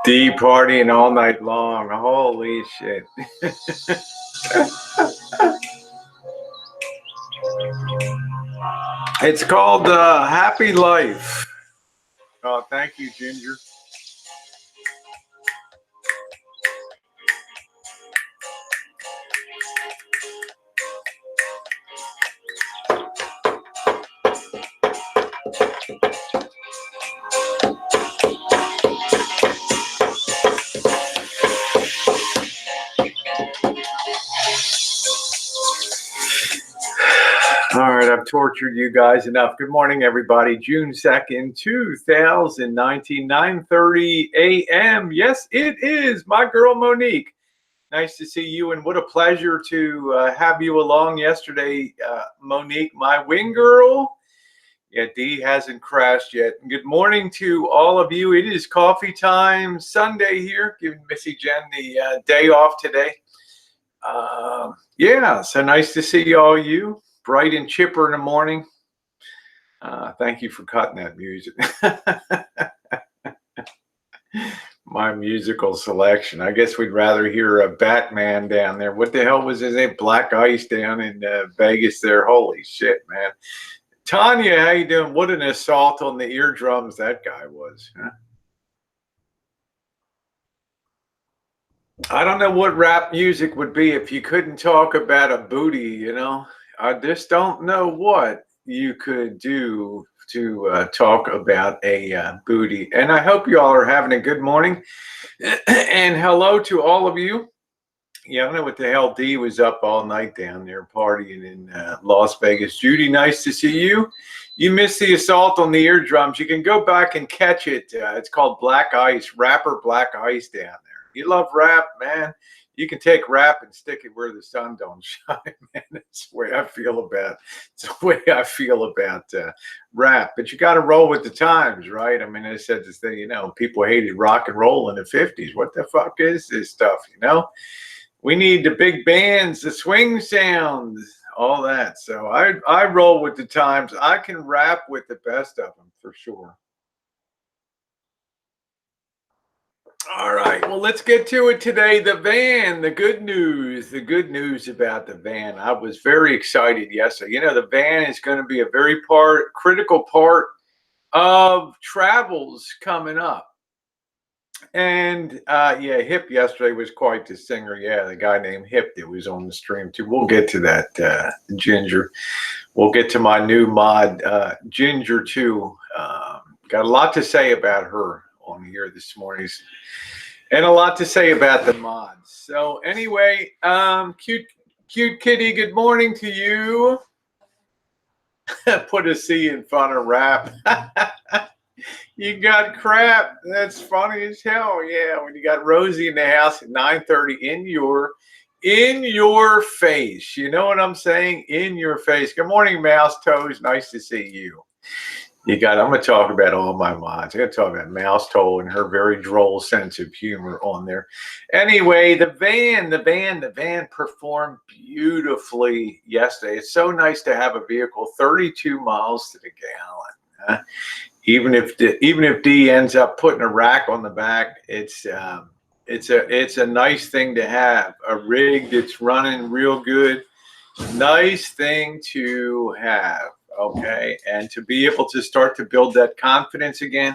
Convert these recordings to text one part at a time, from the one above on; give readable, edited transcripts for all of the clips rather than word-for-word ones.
D partying all night long. Holy shit. It's called Happy Life. Oh, thank you, Ginger. All right, I've tortured you guys enough. Good morning, everybody. June 2nd, 2019, 9:30 a.m. Yes, it is. My girl, Monique. Nice to see you, and what a pleasure to have you along yesterday, Monique, my wing girl. Yeah, D hasn't crashed yet. Good morning to all of you. It is coffee time Sunday here, giving Missy Jenn the day off today. Yeah, so nice to see all you. Bright and chipper in the morning. Thank you for cutting that music. My musical selection. I guess we'd rather hear a Batman down there. What the hell was his name? Black Ice down in Vegas there. Holy shit, man. Tanya, how you doing? What an assault on the eardrums that guy was. Huh? I don't know what rap music would be if you couldn't talk about a booty, you know? I just don't know what you could do to talk about a booty. And I hope you all are having a good morning. And hello to all of you. Yeah, I don't know what the hell D was up all night down there partying in Las Vegas. Judy, nice to see you. You missed the assault on the eardrums. You can go back and catch it. It's called Black Ice, rapper Black Ice down there. You love rap, man. You can take rap and stick it where the sun don't shine, man. It's the way I feel about. It's the way I feel about rap. But you got to roll with the times, right? I mean, I said this thing. You know, people hated rock and roll in the '50s. What the fuck is this stuff? You know, we need the big bands, the swing sounds, all that. So I roll with the times. I can rap with the best of them for sure. All right, well, let's get to it today. The van, the good news about the van. I was very excited yesterday. You know, the van is going to be a very critical part of travels coming up. And yeah, Hip yesterday was quite the singer. Yeah, the guy named Hip that was on the stream too. We'll get to that, Ginger. We'll get to my new mod, Ginger too. Got a lot to say about her on here this morning, and a lot to say about the mods. So anyway, cute kitty, good morning to you. Put a C in front of rap. You got crap. That's funny as hell. Yeah, when you got Rosie in the house at 9:30 in your face. You know what I'm saying? In your face. Good morning, Mouse Toes. Nice to see you. I'm going to talk about all my mods. I'm going to talk about Mouse Toe and her very droll sense of humor on there. Anyway, the van performed beautifully yesterday. It's so nice to have a vehicle 32 miles to the gallon. Even if D ends up putting a rack on the back, it's a nice thing to have. A rig that's running real good. Nice thing to have. Okay, and to be able to start to build that confidence again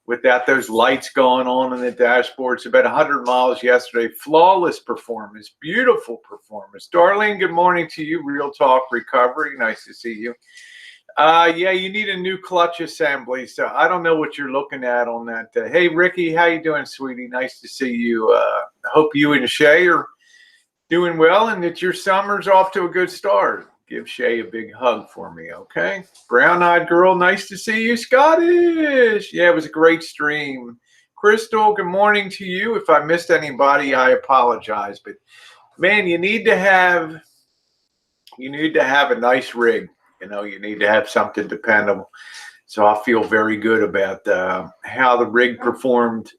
without those lights going on in the dashboard. It's about 100 miles yesterday. Flawless performance, beautiful performance. Darlene, good morning to you. Real Talk Recovery. Nice to see you. Yeah, you need a new clutch assembly. So I don't know what you're looking at on that. Hey, Ricky, how you doing, sweetie? Nice to see you. I hope you and Shay are doing well and that your summer's off to a good start. Give Shay a big hug for me, okay? Brown-eyed girl, nice to see you. Scottish. Yeah, it was a great stream. Crystal, good morning to you. If I missed anybody, I apologize. But man, you need to have a nice rig. You know, you need to have something dependable. So I feel very good about how the rig performed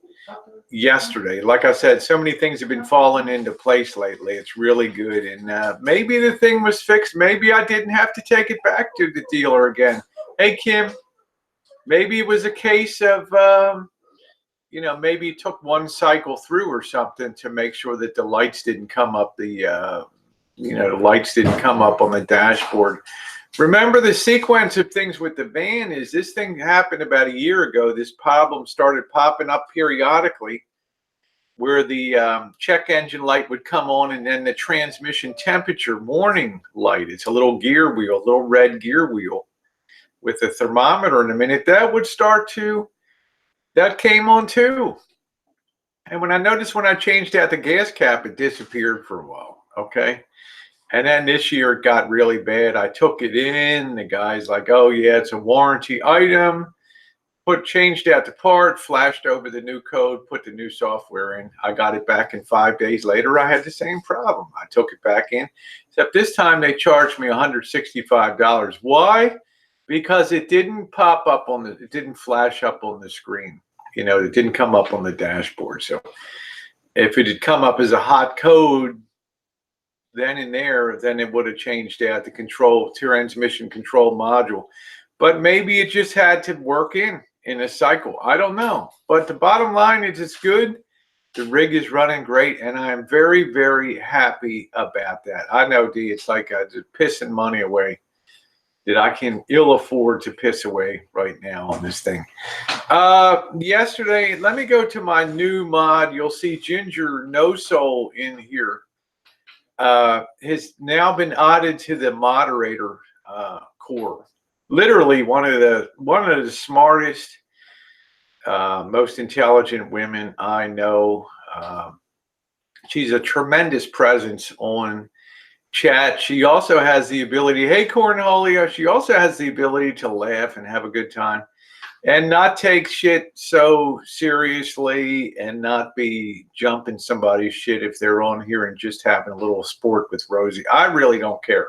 yesterday. Like I said, so many things have been falling into place lately. It's really good. And maybe the thing was fixed. Maybe I didn't have to take it back to the dealer again. Hey, Kim, maybe it was a case of, you know, maybe it took one cycle through or something to make sure that the lights didn't come up the lights didn't come up on the dashboard. Remember, the sequence of things with the van is this thing happened about a year ago. This problem started popping up periodically where the check engine light would come on and then the transmission temperature warning light. It's a little gear wheel, a little red gear wheel with a thermometer in a minute. That would start to, that came on too. And when I changed out the gas cap, it disappeared for a while, okay? And then this year it got really bad. I took it in. The guy's like, oh, yeah, it's a warranty item. Changed out the part, flashed over the new code, put the new software in. I got it back in 5 days later. I had the same problem. I took it back in, except this time they charged me $165. Why? Because it didn't pop up it didn't flash up on the screen. You know, it didn't come up on the dashboard. So if it had come up as a hot code, then it would have changed out the transmission control module. But maybe it just had to work in a cycle. I don't know. But the bottom line is it's good. The rig is running great, and I'm very, very happy about that. I know, D, it's like just pissing money away that I can ill afford to piss away right now on this thing. Yesterday, let me go to my new mod. You'll see Ginger No Soul in here. Has now been added to the moderator core. Literally one of the smartest, most intelligent women I know. She's a tremendous presence on chat. She also has the ability, hey Cornholio, she also has the ability to laugh and have a good time and not take shit so seriously and not be jumping somebody's shit if they're on here and just having a little sport with Rosie. I really don't care.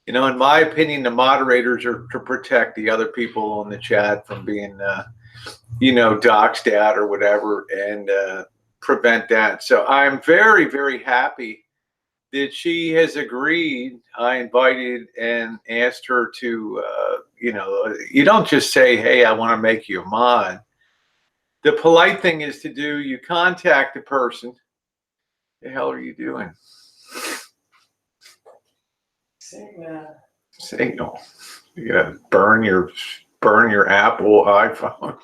You know, in my opinion, the moderators are to protect the other people on the chat from being, doxed out or whatever and prevent that. So I'm very, very happy that she has agreed. I invited and asked her to, you don't just say, hey, I want to make you a mod. The polite thing is to do, you contact the person. The hell are you doing? Signal. You gotta burn your Apple iPhone.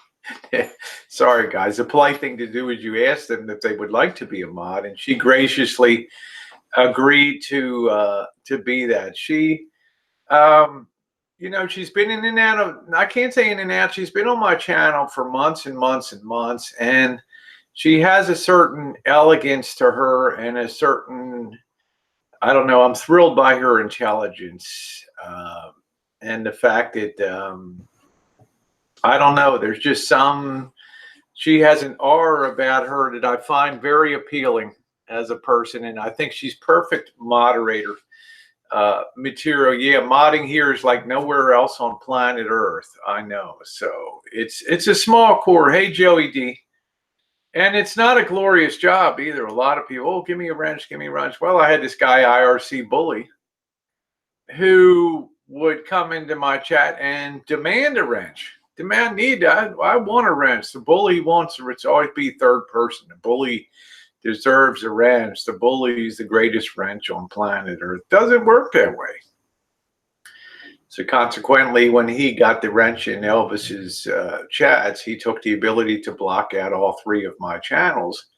Sorry, guys. The polite thing to do is you ask them if they would like to be a mod, and she graciously agreed to be that. She, she's been in and out of. I can't say in and out. She's been on my channel for months and months and months, and she has a certain elegance to her and a certain. I don't know. I'm thrilled by her intelligence and the fact that I don't know. There's just she has an aura about her that I find very appealing as a person, and I think she's perfect moderator material. Yeah, modding here is like nowhere else on planet Earth. I know. So it's a small core. Hey, Joey D. And it's not a glorious job either. A lot of people, oh, give me a wrench, give me a wrench. Well, I had this guy, IRC Bully, who would come into my chat and demand a wrench. I want a wrench. The bully wants it. It's always be third person. The bully deserves a wrench. The bully is the greatest wrench on planet Earth. Doesn't work that way. So consequently, when he got the wrench in Elvis's chats, he took the ability to block out all 3 of my channels,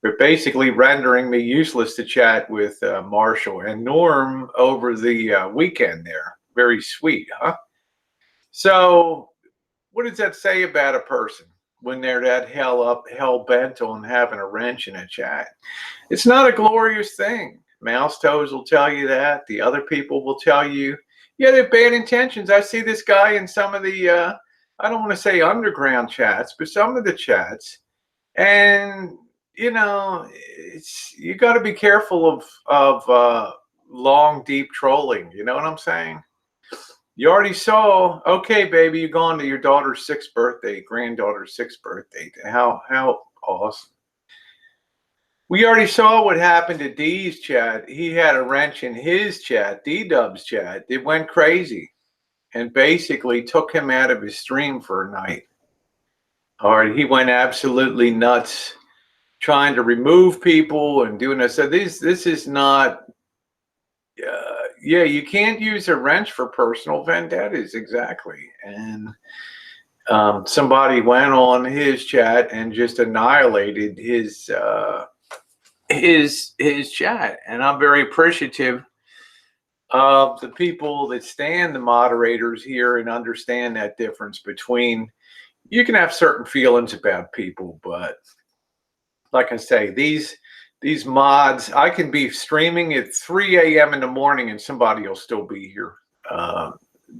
but basically rendering me useless to chat with Marshall and Norm over the weekend there. Very sweet, huh? So what does that say about a person when they're that hell bent on having a wrench in a chat? It's not a glorious thing. Mouse Toes will tell you that. The other people will tell you, yeah, they have bad intentions. I see this guy in some of the, I don't want to say underground chats, but some of the chats. And, you know, you got to be careful of long, deep trolling. You know what I'm saying? You already saw, okay, baby, you're going to your daughter's 6th birthday, granddaughter's 6th birthday. How awesome. We already saw what happened to D's chat. He had a wrench in his chat, D-Dub's chat. It went crazy and basically took him out of his stream for a night. All right, he went absolutely nuts trying to remove people and doing this. So this is not, yeah, you can't use a wrench for personal vendettas, exactly. And somebody went on his chat and just annihilated his chat, and I'm very appreciative of the people that stand the moderators here and understand that difference between, you can have certain feelings about people, but like I say, these mods, I can be streaming at 3 a.m. in the morning and somebody will still be here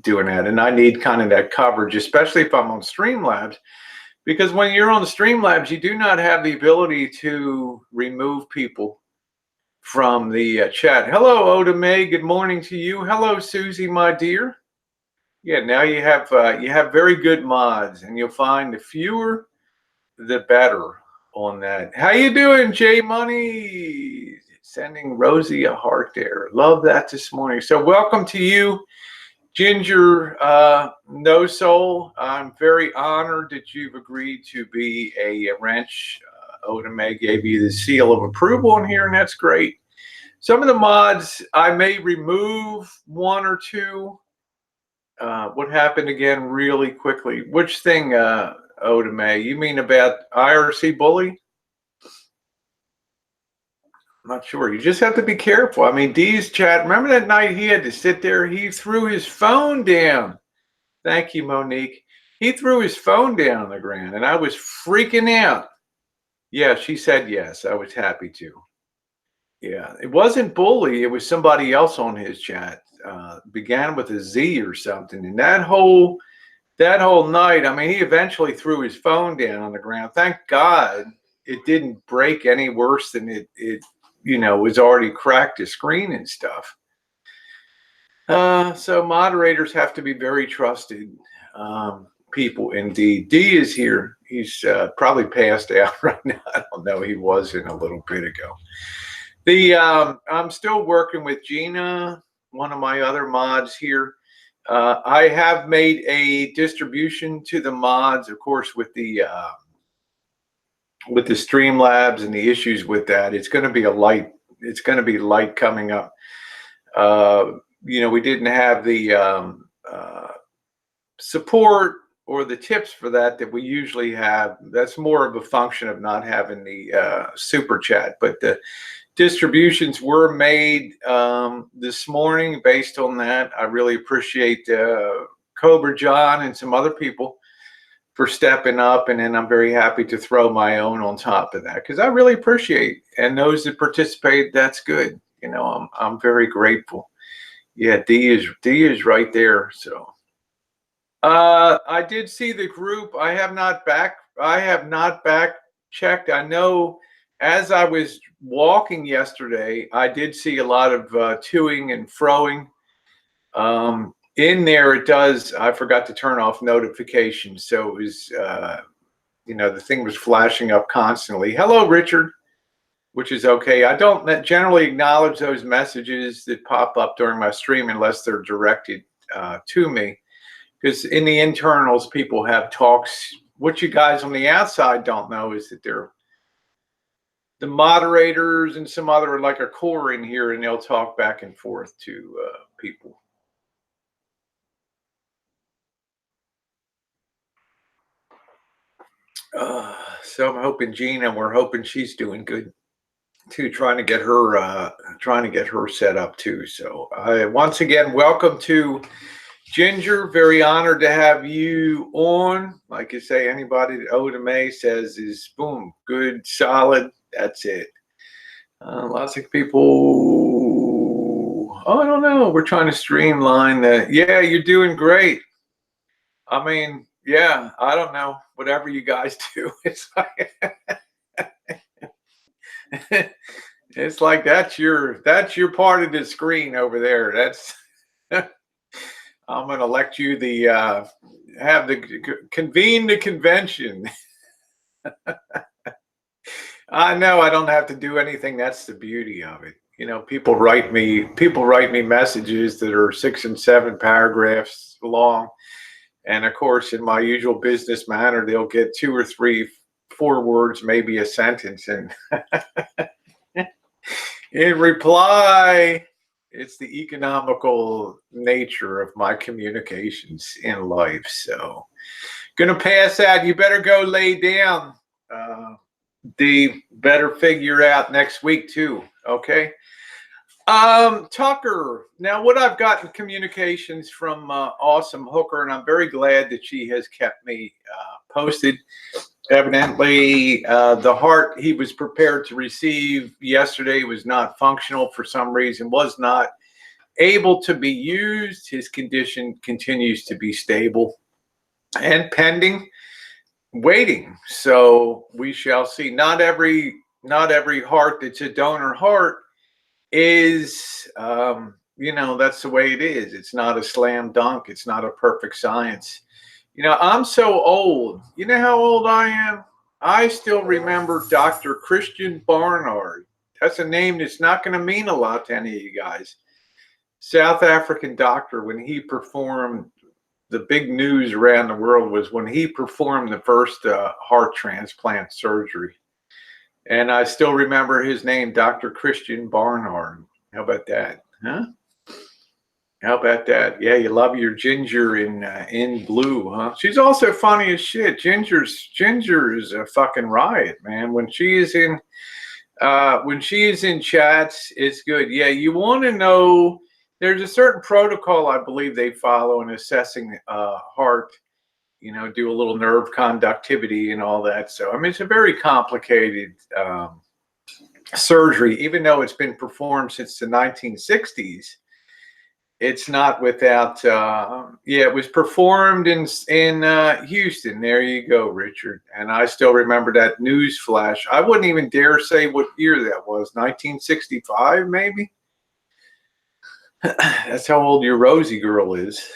doing that, and I need kind of that coverage, especially if I'm on Streamlabs. Because when you're on the Streamlabs, you do not have the ability to remove people from the chat. Hello, Oda May. Good morning to you. Hello, Susie, my dear. Yeah, now you have very good mods, and you'll find the fewer, the better on that. How you doing, J Money? Sending Rosie a heart there. Love that this morning. So welcome to you, Ginger No Soul. I'm very honored that you've agreed to be a wrench. Oda May gave you the seal of approval in here, and that's great. Some of the mods, I may remove 1 or 2. What happened again really quickly? Which thing, Oda May? You mean about IRC Bully? I'm not sure. You just have to be careful. I mean, D's chat, remember that night he had to sit there? He threw his phone down. Thank you, Monique. He threw his phone down on the ground, and I was freaking out. Yeah, she said yes. I was happy to. Yeah, it wasn't Bully. It was somebody else on his chat. Began with a Z or something. And that whole night, I mean, he eventually threw his phone down on the ground. Thank God it didn't break any worse than it was already cracked the screen and stuff. So moderators have to be very trusted people indeed. D is here. He's probably passed out right now. I don't know. He was in a little bit ago. I'm still working with Gina, one of my other mods here. I have made a distribution to the mods, of course, with the Streamlabs and the issues with that. It's going to be light coming up. We didn't have the support or the tips for that we usually have. That's more of a function of not having the super chat, but the distributions were made this morning based on that. I really appreciate Cobra John and some other people for stepping up, and then I'm very happy to throw my own on top of that because I really appreciate, and those that participate, that's good. I'm very grateful. Yeah, D is right there. So I did see the group. I have not back checked. I know as I was walking yesterday, I did see a lot of toing and froing. In there, it does. I forgot to turn off notifications, so it was, the thing was flashing up constantly. Hello, Richard, which is okay. I don't generally acknowledge those messages that pop up during my stream unless they're directed to me, because in the internals, people have talks. What you guys on the outside don't know is that they're the moderators and some other, like a core in here, and they'll talk back and forth to people. So I'm hoping Gina, we're hoping she's doing good too, trying to get her set up too. So once again, welcome to Ginger. Very honored to have you on. Like you say, anybody that O to May says is boom, good, solid. That's it. Lots of people. Oh, I don't know. We're trying to streamline that. Yeah, you're doing great. I mean, yeah, I don't know. Whatever you guys do, it's like it's like that's your part of the screen over there. That's I'm gonna elect you the have the convene the convention. I know I don't have to do anything. That's the beauty of it. You know, people write me messages that are 6 and 7 paragraphs long. And of course, in my usual business manner, they'll get 2 or 3, 4 words, maybe a sentence. And in reply, it's the economical nature of my communications in life. So, gonna pass out. You better go lay down. Better figure out next week too. Okay. Tucker. Now, what I've gotten communications from Awesome Hooker, and I'm very glad that she has kept me posted. Evidently, the heart he was prepared to receive yesterday was not functional for some reason, was not able to be used. His condition continues to be stable and pending, waiting. So we shall see. Not every heart that's a donor heart is that's the way it is. It's not a slam dunk. It's not a perfect science. I'm so old. You know how old I am? I still remember Dr. Christian Barnard. That's a name that's not going to mean a lot to any of you guys. South African doctor. When he performed, the big news around the world was when he performed the first heart transplant surgery. And I still remember his name, Dr. Christian Barnard. How about that? Huh? How about that? Yeah, you love your Ginger in blue, huh? She's also funny as shit. Ginger is a fucking riot, man. When she is in chats, it's good. Yeah, you want to know. There's a certain protocol I believe they follow in assessing heart. Do a little nerve conductivity and all that. So I mean, it's a very complicated surgery, even though it's been performed since the 1960s. It's not without. It was performed in Houston. There you go, Richard. And I still remember that news flash. I wouldn't even dare say what year that was. 1965, maybe. That's how old your Rosie girl is.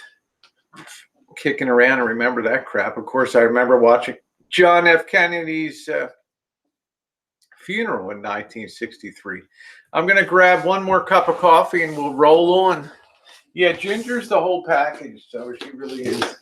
Kicking around and remember that crap. Of course, I remember watching John F. Kennedy's funeral in 1963. I'm going to grab one more cup of coffee and we'll roll on. Yeah, Ginger's the whole package, so she really is.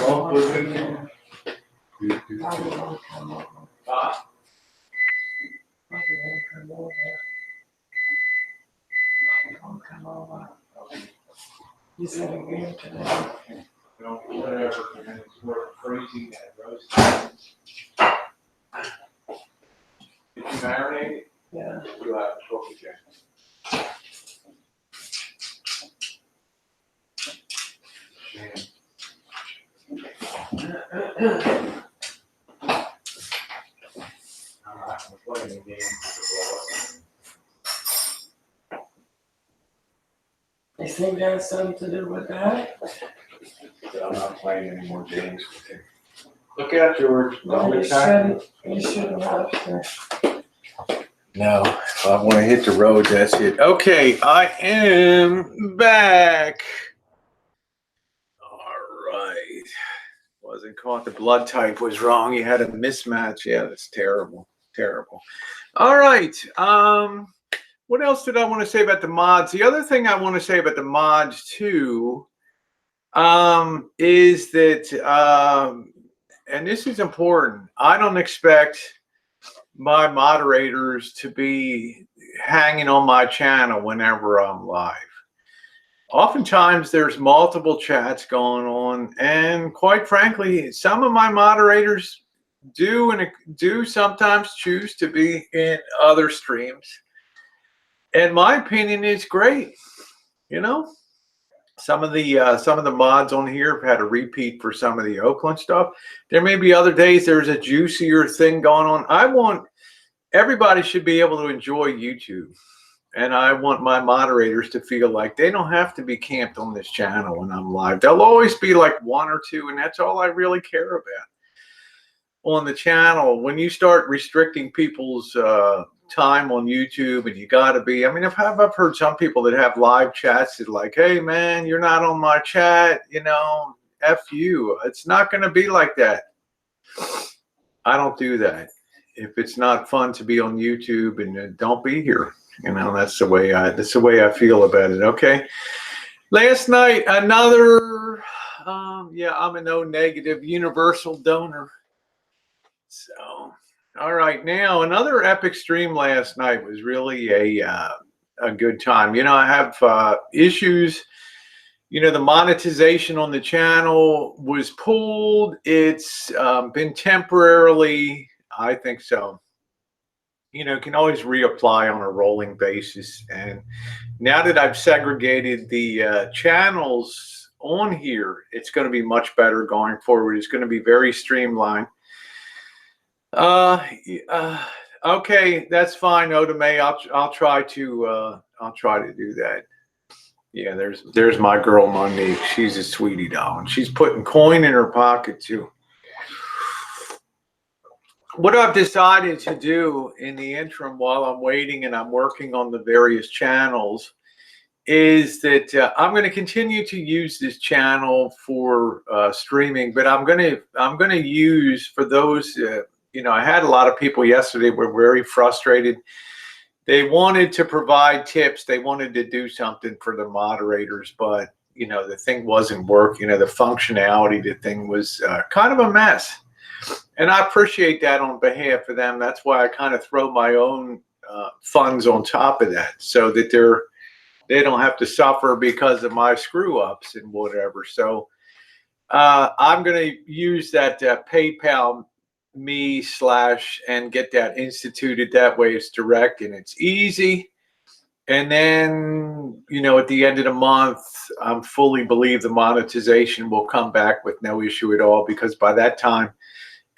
You said again today. Whatever, man, it's worth freezing that roast. Did you marinate it? Yeah. You have to cook it, Jack. I'm playing the game. You think that has something to do with that? I'm not playing any more games with you. Look out, George. No, you shouldn't have to. No, if I want to hit the road, that's it. Okay, I am back. All right. Wasn't caught. The blood type was wrong. You had a mismatch. Yeah, that's terrible. Terrible. All right. What else did I want to say about the mods? The other thing I want to say about the mods too, is that, and this is important, I don't expect my moderators to be hanging on my channel whenever I'm live. Oftentimes there's multiple chats going on, and quite frankly, some of my moderators do sometimes choose to be in other streams. And my opinion is great. You know, some of the mods on here have had a repeat for some of the Oakland stuff. There may be other days there's a juicier thing going on. Everybody should be able to enjoy YouTube. And I want my moderators to feel like they don't have to be camped on this channel when I'm live. There'll always be like one or two, and that's all I really care about on the channel. When you start restricting people's time on YouTube, and you got to be, I mean, I've heard some people that have live chats that like, hey man, you're not on my chat, you know, F you. It's not going to be like that. I don't do that. If it's not fun to be on YouTube, and don't be here. You know, that's the way I feel about it. Okay. Last night, another, yeah, I'm an O negative universal donor. So, all right, now another epic stream last night was really a good time. You know, I have issues. You know, the monetization on the channel was pulled. It's been temporarily, I think so. You know, can always reapply on a rolling basis. And now that I've segregated the channels on here, it's going to be much better going forward. It's going to be very streamlined. Okay, that's fine, Otame. I'll try to do that. Yeah, there's my girl Monique. She's a sweetie doll, and she's putting coin in her pocket too. What I've decided to do in the interim while I'm waiting and I'm working on the various channels is that I'm going to continue to use this channel for streaming, but I'm going to use for those. You know, I had a lot of people yesterday were very frustrated. They wanted to provide tips. They wanted to do something for the moderators, but you know, the thing wasn't working. You know, the functionality, the thing was kind of a mess. And I appreciate that on behalf of them. That's why I kind of throw my own funds on top of that, so that they don't have to suffer because of my screw ups and whatever. So I'm going to use that PayPal me / and get that instituted. That way it's direct and it's easy. And then, you know, at the end of the month, I fully believe the monetization will come back with no issue at all, because by that time,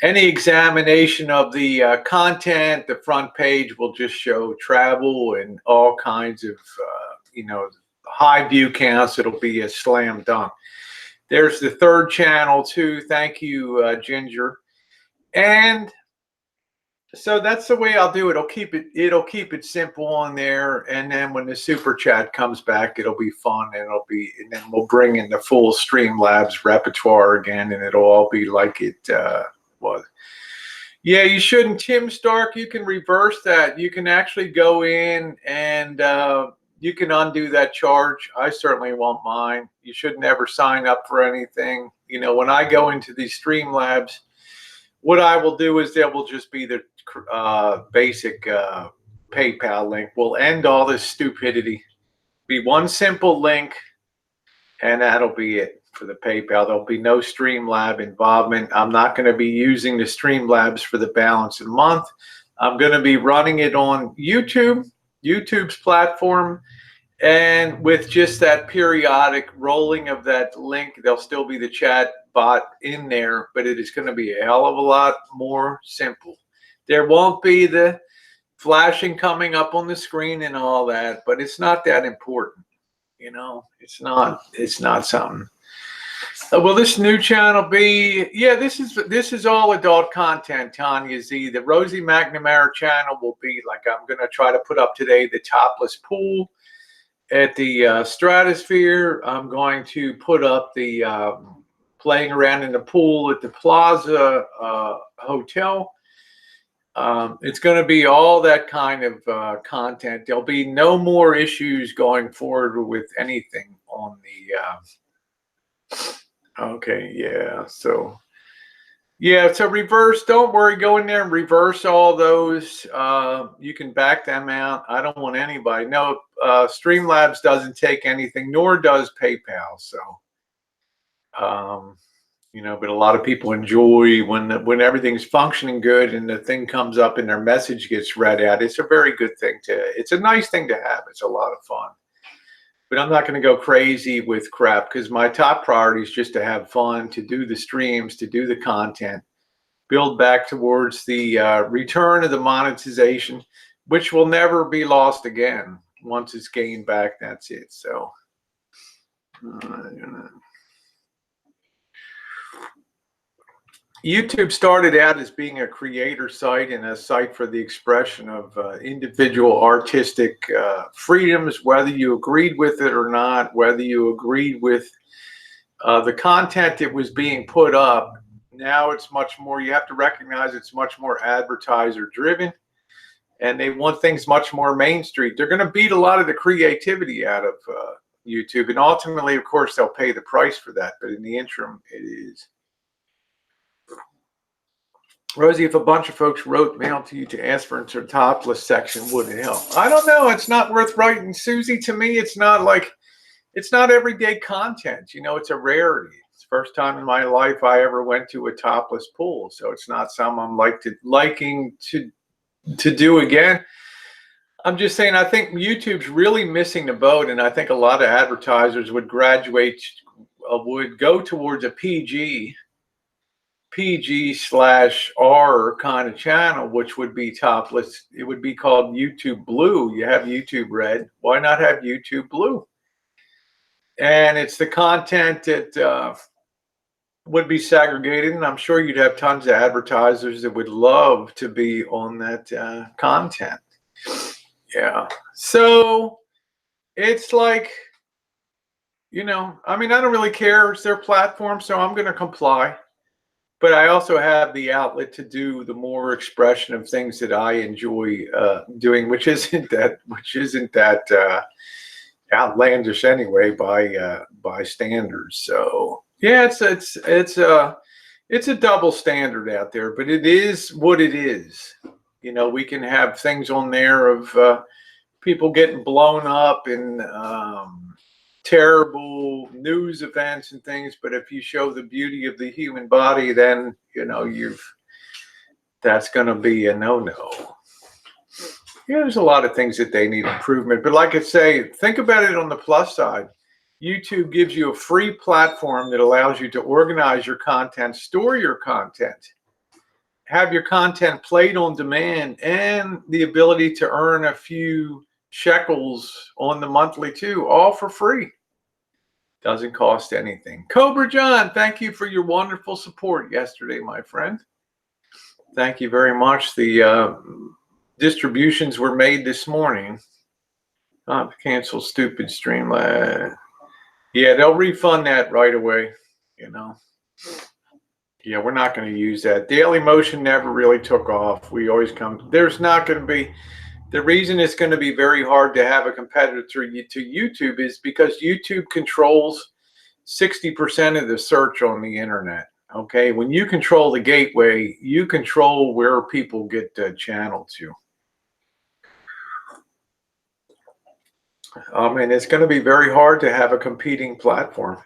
any examination of the content, the front page will just show travel and all kinds of, you know, high view counts. It'll be a slam dunk. There's the third channel too. Thank you, Ginger. And so that's the way I'll do it. It'll keep it simple on there. And then when the super chat comes back, it'll be fun, and and then we'll bring in the full Streamlabs repertoire again, and it'll all be like it was. Yeah, you shouldn't, Tim Stark. You can reverse that. You can actually go in and you can undo that charge. I certainly won't mind. You should never sign up for anything. you know, when I go into these Streamlabs, what I will do is there will just be the basic PayPal link. We'll end all this stupidity. Be one simple link, and that'll be it for the PayPal. There'll be no Streamlab involvement. I'm not going to be using the Streamlabs for the balance of the month. I'm going to be running it on YouTube's platform, and with just that periodic rolling of that link, there'll still be the chat bot in there, but it is going to be a hell of a lot more simple. There won't be the flashing coming up on the screen and all that, but it's not that important. You know, it's not something. Will this new channel be? Yeah, this is all adult content, Tanya Z. The Rosie McNamara channel will be like, I'm going to try to put up today the topless pool at the Stratosphere. I'm going to put up the playing around in the pool at the Plaza Hotel. It's going to be all that kind of content. There'll be no more issues going forward with anything on the okay, yeah. So yeah, so reverse, don't worry, go in there and reverse all those. You can back them out. I don't want anybody. No, Streamlabs doesn't take anything, nor does PayPal. So you know, but a lot of people enjoy when everything's functioning good and the thing comes up and their message gets read out. It's a very good thing it's a nice thing to have. It's a lot of fun. But I'm not going to go crazy with crap, because my top priority is just to have fun, to do the streams, to do the content, build back towards the return of the monetization, which will never be lost again. Once it's gained back, that's it. So YouTube started out as being a creator site and a site for the expression of individual artistic freedoms, whether you agreed with it or not, whether you agreed with the content that was being put up. Now it's much more, you have to recognize it's much more advertiser driven, and they want things much more mainstream. They're going to beat a lot of the creativity out of YouTube, and ultimately, of course, they'll pay the price for that, but in the interim, it is. Rosie, if a bunch of folks wrote mail to you to ask for a topless section, would it help? I don't know. It's not worth writing, Susie. To me, it's not everyday content. You know, it's a rarity. It's the first time in my life I ever went to a topless pool, so it's not something I'm liking to do again. I'm just saying, I think YouTube's really missing the boat, and I think a lot of advertisers would go towards a PG/R kind of channel, which would be topless. It would be called YouTube Blue. You have YouTube Red. Why not have YouTube Blue? And it's the content that would be segregated, and I'm sure you'd have tons of advertisers that would love to be on that content. Yeah. So it's like, you know, I mean, I don't really care. It's their platform, so I'm going to comply. But I also have the outlet to do the more expression of things that I enjoy doing, which isn't that outlandish anyway by standards. So yeah, it's a double standard out there, but it is what it is. You know, we can have things on there of people getting blown up and terrible news events and things, but if you show the beauty of the human body, then you know that's going to be a no-no. Yeah, there's a lot of things that they need improvement, but like I say, think about it on the plus side. YouTube gives you a free platform that allows you to organize your content, store your content, have your content played on demand, and the ability to earn a few shekels on the monthly too, all for free. Doesn't cost anything. Cobra John, thank you for your wonderful support yesterday, my friend. Thank you very much. The distributions were made this morning. Cancel stupid Streamlabs. Yeah, they'll refund that right away, you know. Yeah, we're not going to use that. Daily Motion never really took off. We always come. There's not going to be. The reason it's going to be very hard to have a competitor to YouTube is because YouTube controls 60% of the search on the internet. Okay, when you control the gateway, you control where people get channeled to. And it's going to be very hard to have a competing platform.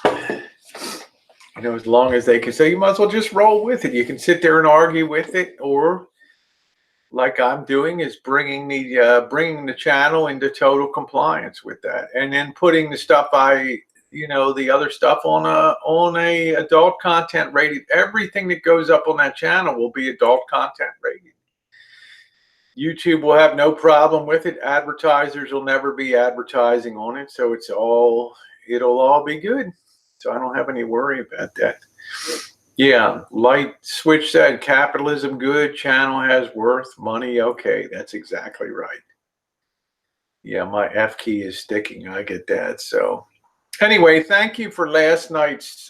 You know, as long as they can say, you might as well just roll with it. You can sit there and argue with it, or like I'm doing, is bringing the channel into total compliance with that, and then putting the stuff the other stuff on a adult content rated. Everything that goes up on that channel will be adult content rated. YouTube will have no problem with it. Advertisers will never be advertising on it, so it'll all be good. So I don't have any worry about that. Yeah, Light Switch said capitalism good, channel has worth, money okay. That's exactly right. Yeah, my F key is sticking. I get that. So anyway, thank you for last night's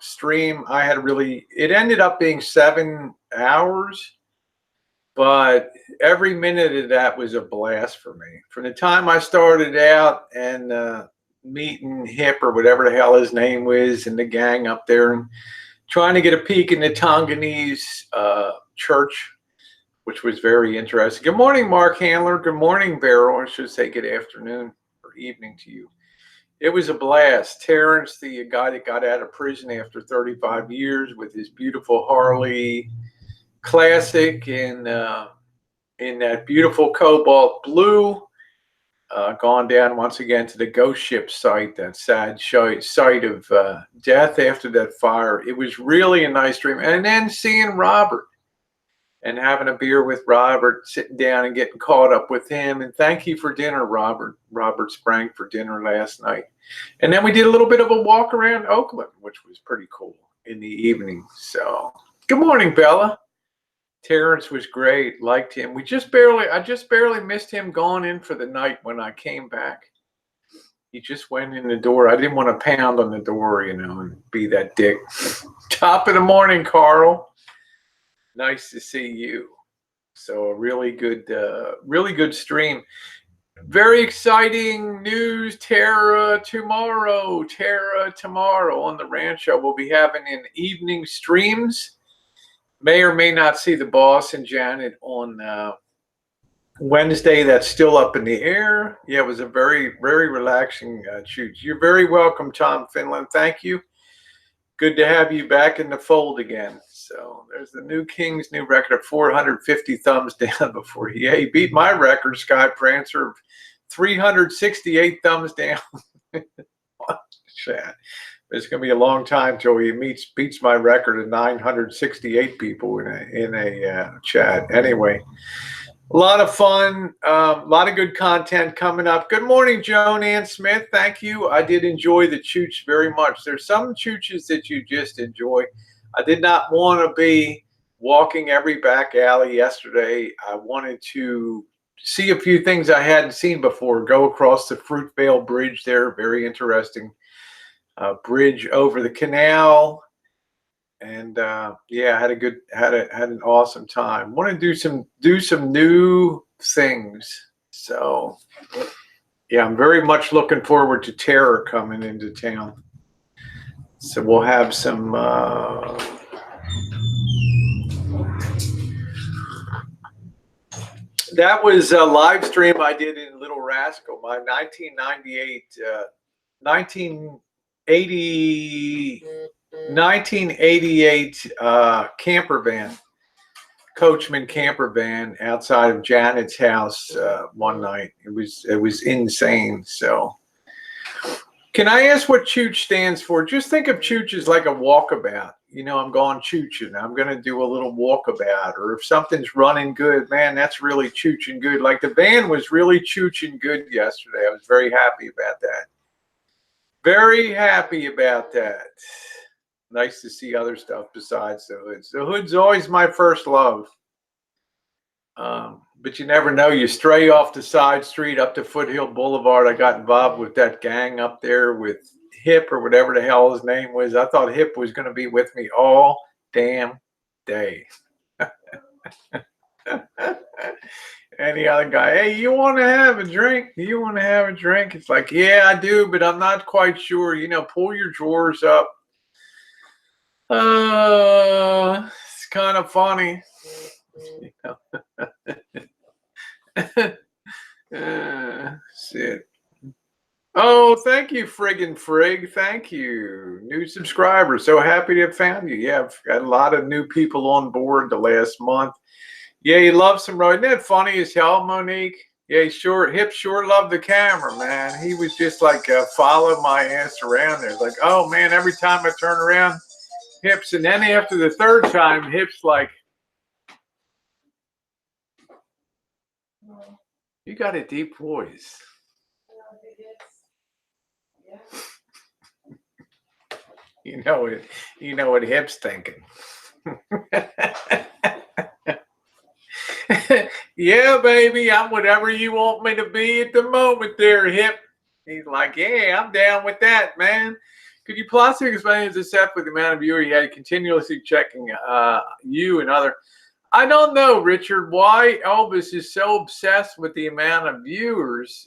stream. It ended up being 7 hours, but every minute of that was a blast for me. From the time I started out and meeting Hip, or whatever the hell his name was, and the gang up there, and trying to get a peek in the Tonganese church, which was very interesting. Good morning, Mark Handler. Good morning, Beryl. I should say good afternoon or evening to you. It was a blast. Terrence, the guy that got out of prison after 35 years with his beautiful Harley Classic in that beautiful cobalt blue, gone down once again to the ghost ship site, that sad site of death after that fire. It was really a nice dream. And then seeing Robert and having a beer with Robert, sitting down and getting caught up with him. And thank you for dinner, Robert. Robert sprang for dinner last night. And then we did a little bit of a walk around Oakland, which was pretty cool in the evening. So good morning, Bella. Terrence was great. Liked him. I just barely missed him going in for the night when I came back. He just went in the door. I didn't want to pound on the door, and be that dick. Top of the morning, Carl. Nice to see you. So a really good stream. Very exciting news. Tara tomorrow on the Rancho. We'll be having an evening streams. May or may not see the boss and Janet on Wednesday. That's still up in the air. Yeah, it was a very, very relaxing shoot. You're very welcome, Tom Finland. Thank you. Good to have you back in the fold again. So there's the new King's new record of 450 thumbs down before he beat my record, Sky Prancer, of 368 thumbs down. Chat. It's going to be a long time till he beats my record of 968 people in a chat. Anyway, a lot of fun, a lot of good content coming up. Good morning, Joan Ann Smith. Thank you. I did enjoy the chooch very much. There's some chooches that you just enjoy. I did not want to be walking every back alley yesterday. I wanted to see a few things I hadn't seen before. Go across the Fruitvale Bridge there. Very interesting. Bridge over the canal, and yeah, had an awesome time. Want to do some new things. So yeah, I'm very much looking forward to Terror coming into town. So we'll have some that was a live stream I did in Little Rascal, my 1988 camper van, Coachman camper van, outside of Janet's house one night. It was insane. So can I ask what chooch stands for? Just think of chooch as like a walkabout. I'm going chooching. I'm going to do a little walkabout. Or if something's running good, man, that's really chooching good. Like the van was really chooching good yesterday. I was very happy about that. Very happy about that. Nice to see other stuff besides the hoods. The hood's always my first love. But you never know. You stray off the side street up to Foothill Boulevard. I got involved with that gang up there with Hip, or whatever the hell his name was. I thought Hip was going to be with me all damn day. Any other guy, hey, you want to have a drink? Do you want to have a drink? It's like, yeah, I do, but I'm not quite sure. Pull your drawers up. It's kind of funny. Shit. Oh, thank you, friggin' frig. Thank you. New subscriber. So happy to have found you. Yeah, I've got a lot of new people on board the last month. Yeah, you love some road. Isn't that funny as hell, Monique? Yeah, Hip sure loved the camera, man. He was just like, follow my ass around there. Like, oh, man, every time I turn around, Hips. And then after the third time, Hips like, you got a deep voice. You know what Hip's thinking. Yeah, baby, I'm whatever you want me to be at the moment there, Hip. He's like, yeah, I'm down with that, man. Could you possibly explain as a set with the amount of viewers you had continuously checking you and other? I don't know, Richard, why Elvis is so obsessed with the amount of viewers.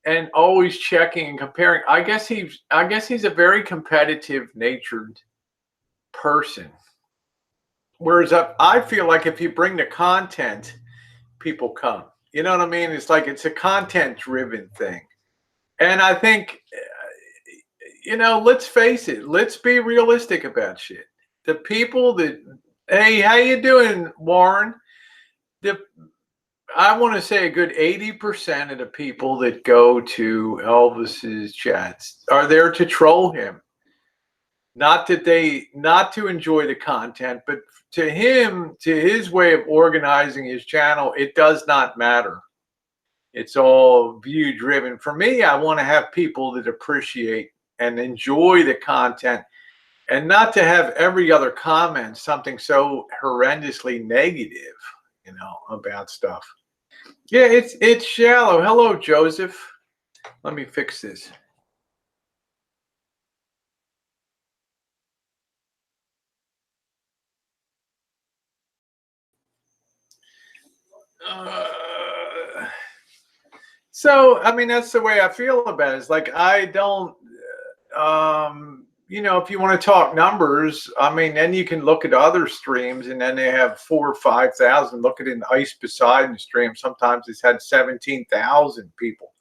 And always checking and comparing. I guess he's a very competitive natured person. Whereas I feel like if you bring the content, people come. You know what I mean? It's like it's a content driven thing. And I think, let's face it, let's be realistic about shit. The people that, hey, how you doing, Warren? I want to say a good 80% of the people that go to Elvis's chats are there to troll him. Not to enjoy the content, but to him, to his way of organizing his channel, it does not matter. It's all view driven. For me, I want to have people that appreciate and enjoy the content and not to have every other comment something so horrendously negative, about stuff. Yeah, it's shallow. Hello, Joseph. Let me fix this. So, I mean, that's the way I feel about it. It's like I don't, if you want to talk numbers, I mean, then you can look at other streams, and then they have 4,000 or 5,000. Look at an Ice Poseidon stream. Sometimes it's had 17,000 people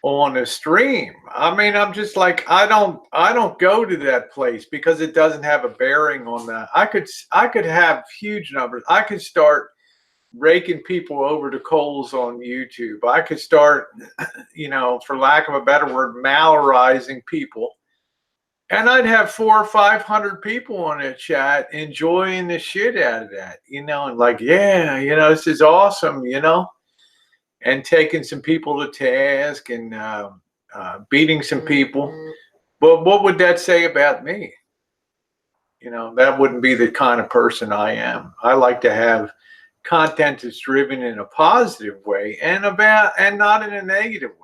on a stream. I mean, I'm just like, I don't go to that place because it doesn't have a bearing on that. I could have huge numbers. I could start raking people over the coals on YouTube. I could start, for lack of a better word, malarizing people. And I'd have 400 or 500 people on the chat enjoying the shit out of that, and like, yeah, this is awesome, and taking some people to task and beating some people. But what would that say about me? That wouldn't be the kind of person I am. I like to have content that's driven in a positive way and not in a negative way.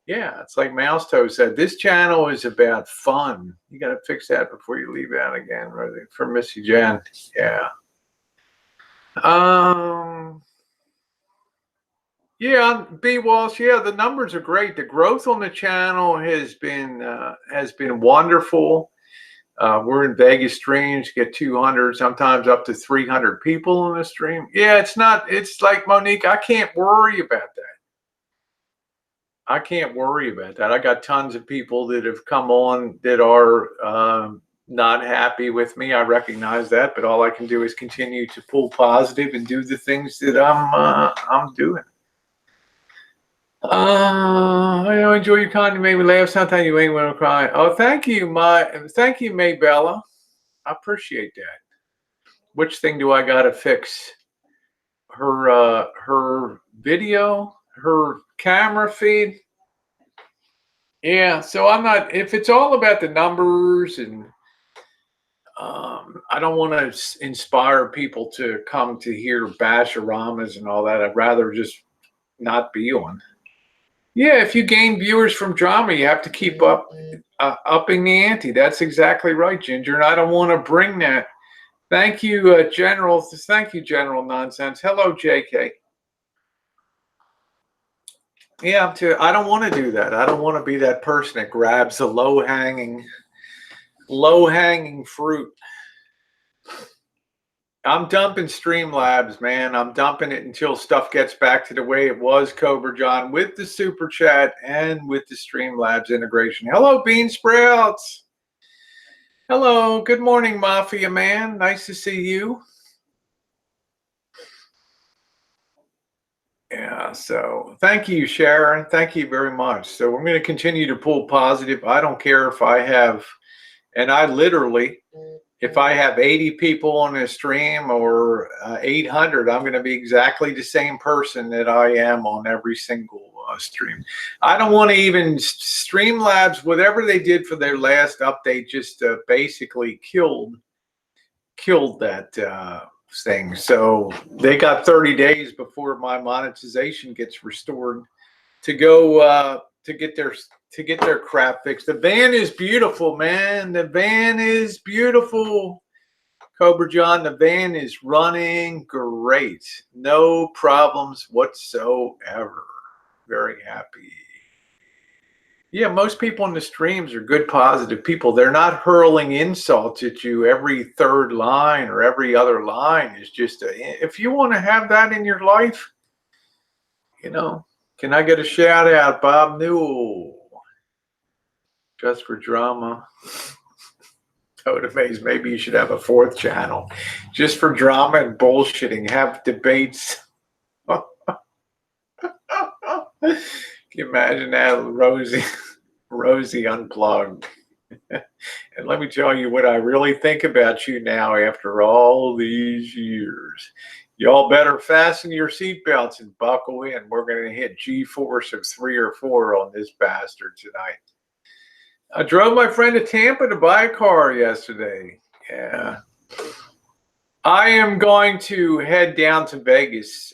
Yeah, it's like Mousetoe said, this channel is about fun. You got to fix that before you leave out again, Rosie, for Missy Jenn. Yeah. Yeah, B. Walsh. Yeah, the numbers are great. The growth on the channel has been wonderful. We're in Vegas streams, get 200, sometimes up to 300 people on the stream. Yeah, it's like, Monique, I can't worry about that. I can't worry about that. I got tons of people that have come on that are not happy with me. I recognize that, but all I can do is continue to pull positive and do the things that I'm doing. I enjoy your content. You made me laugh. Sometimes you ain't want to cry. Oh, thank you, Maybella. I appreciate that. Which thing do I gotta fix? Her video, her camera feed. Yeah, so I'm not. If it's all about the numbers and I don't want to inspire people to come to hear basharamas and all that. I'd rather just not be on. Yeah, if you gain viewers from drama, you have to keep upping the ante. That's exactly right, Ginger. And I don't want to bring that Thank you, General. Thank you, General Nonsense. Hello, JK. Yeah, I don't want to do that. I don't want to be that person that grabs the low-hanging fruit. I'm dumping Streamlabs, man. I'm dumping it until stuff gets back to the way it was, Cobra John, with the Super Chat and with the Streamlabs integration. Hello, Bean Sprouts. Hello. Good morning, Mafia Man. Nice to see you. Yeah, so thank you, Sharon. Thank you very much. So we're going to continue to pull positive. I don't care if I have, and I literally, if I have 80 people on a stream or 800, I'm going to be exactly the same person that I am on every single stream. I don't want to even Streamlabs, whatever they did for their last update, just basically killed that thing. So they got 30 days before my monetization gets restored to go to get their crap fixed. The van is beautiful, man. The van is beautiful. Cobra John, the van is running great. No problems whatsoever. Very happy. Yeah, most people in the streams are good, positive people. They're not hurling insults at you every third line or every other line. Is just if you want to have that in your life, you know, can I get a shout out, Bob Newell? Just for drama. Toteface, maybe you should have a fourth channel. Just for drama and bullshitting. Have debates. Can you imagine that, Rosie unplugged? And let me tell you what I really think about you now after all these years. Y'all better fasten your seatbelts and buckle in. We're going to hit G-force of 3 or 4 on this bastard tonight. I drove my friend to Tampa to buy a car yesterday. Yeah. I am going to head down to Vegas,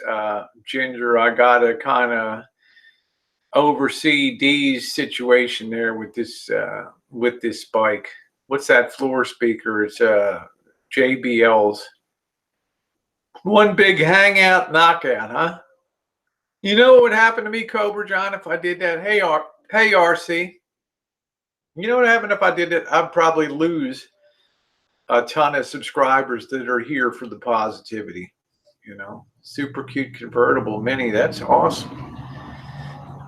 Ginger. I got to kind of oversee Dee's situation there with this bike. What's that floor speaker? It's JBL's. One big hangout knockout, huh? You know what would happen to me, Cobra John, if I did that? Hey, RC. You know what happened if I did it? I'd probably lose a ton of subscribers that are here for the positivity. You know, super cute convertible mini. That's awesome.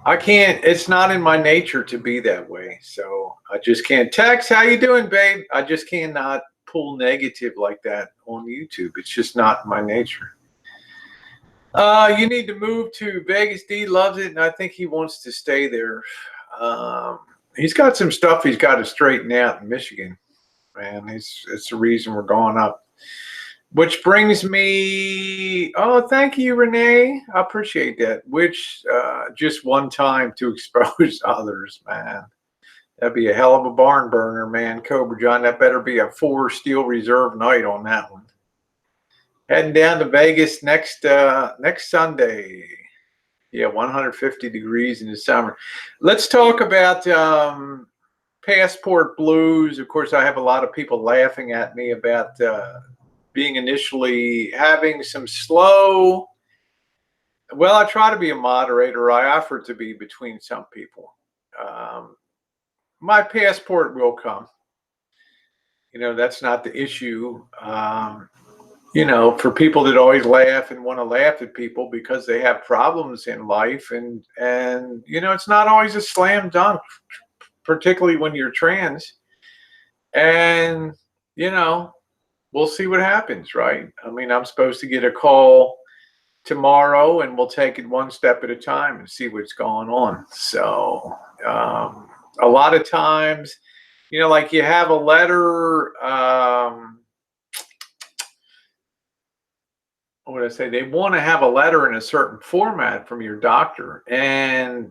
I can't, it's not in my nature to be that way. So I just can't. Tex, how you doing, babe? I just cannot pull negative like that on YouTube. It's just not in my nature. You need to move to Vegas. D loves it, and I think he wants to stay there. He's got some stuff he's got to straighten out in Michigan, man. It's the reason we're going up. Which brings me, oh, thank you, Renee. I appreciate that. Which just one time to expose others, man. That'd be a hell of a barn burner, man. Cobra John, that better be a 4 steel reserve night on that one. Heading down to Vegas next Sunday. Yeah, 150 degrees in the summer. Let's talk about passport blues. Of course, I have a lot of people laughing at me about being initially having some slow. Well, I try to be a moderator. I offer to be between some people. My passport will come. You know, that's not the issue. You know, for people that always laugh and want to laugh at people because they have problems in life, and you know, it's not always a slam dunk, particularly when you're trans. And you know, we'll see what happens, right? I mean, I'm supposed to get a call tomorrow, and we'll take it one step at a time and see what's going on. So a lot of times, you know, like you have a letter. What would I say? They want to have a letter in a certain format from your doctor, and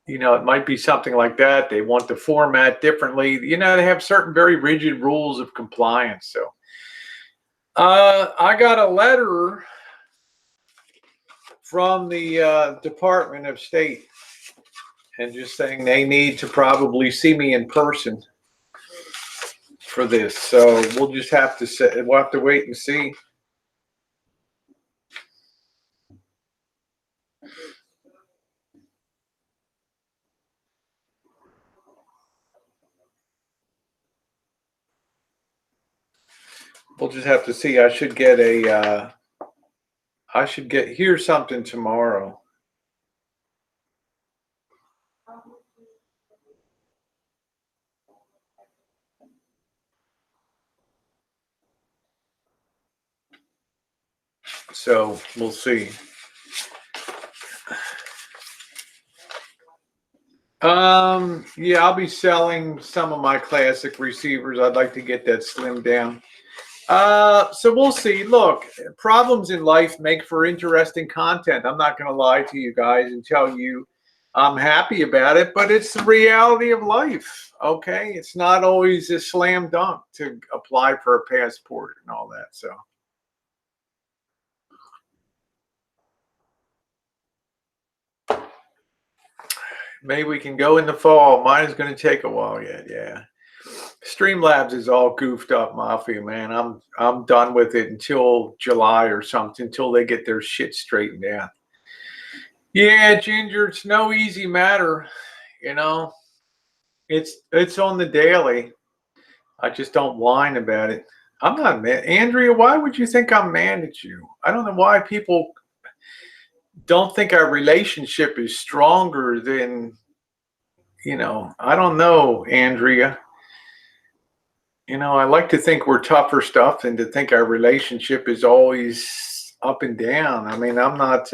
you know, it might be something like that. They want the format differently. You know, they have certain very rigid rules of compliance. So I got a letter from the Department of State, and just saying they need to probably see me in person for this. So we'll just have to we'll have to wait and see. We'll just have to see. I should get hear something tomorrow. So we'll see. Yeah, I'll be selling some of my classic receivers. I'd like to get that slimmed down. So we'll see. Look, problems in life make for interesting content. I'm not going to lie to you guys and tell you I'm happy about it, but it's the reality of life. Okay, it's not always a slam dunk to apply for a passport and all that. So. Maybe we can go in the fall. Mine is going to take a while yet. Yeah. Streamlabs is all goofed up, Mafia, man. I'm done with it until July or something, until they get their shit straightened out. Yeah, Ginger, it's no easy matter. You know, it's on the daily. I just don't whine about it. I'm not mad. Andrea, why would you think I'm mad at you? I don't know why people don't think our relationship is stronger than, I don't know, Andrea. I like to think we're tougher stuff and to think our relationship is always up and down. I mean, I'm not,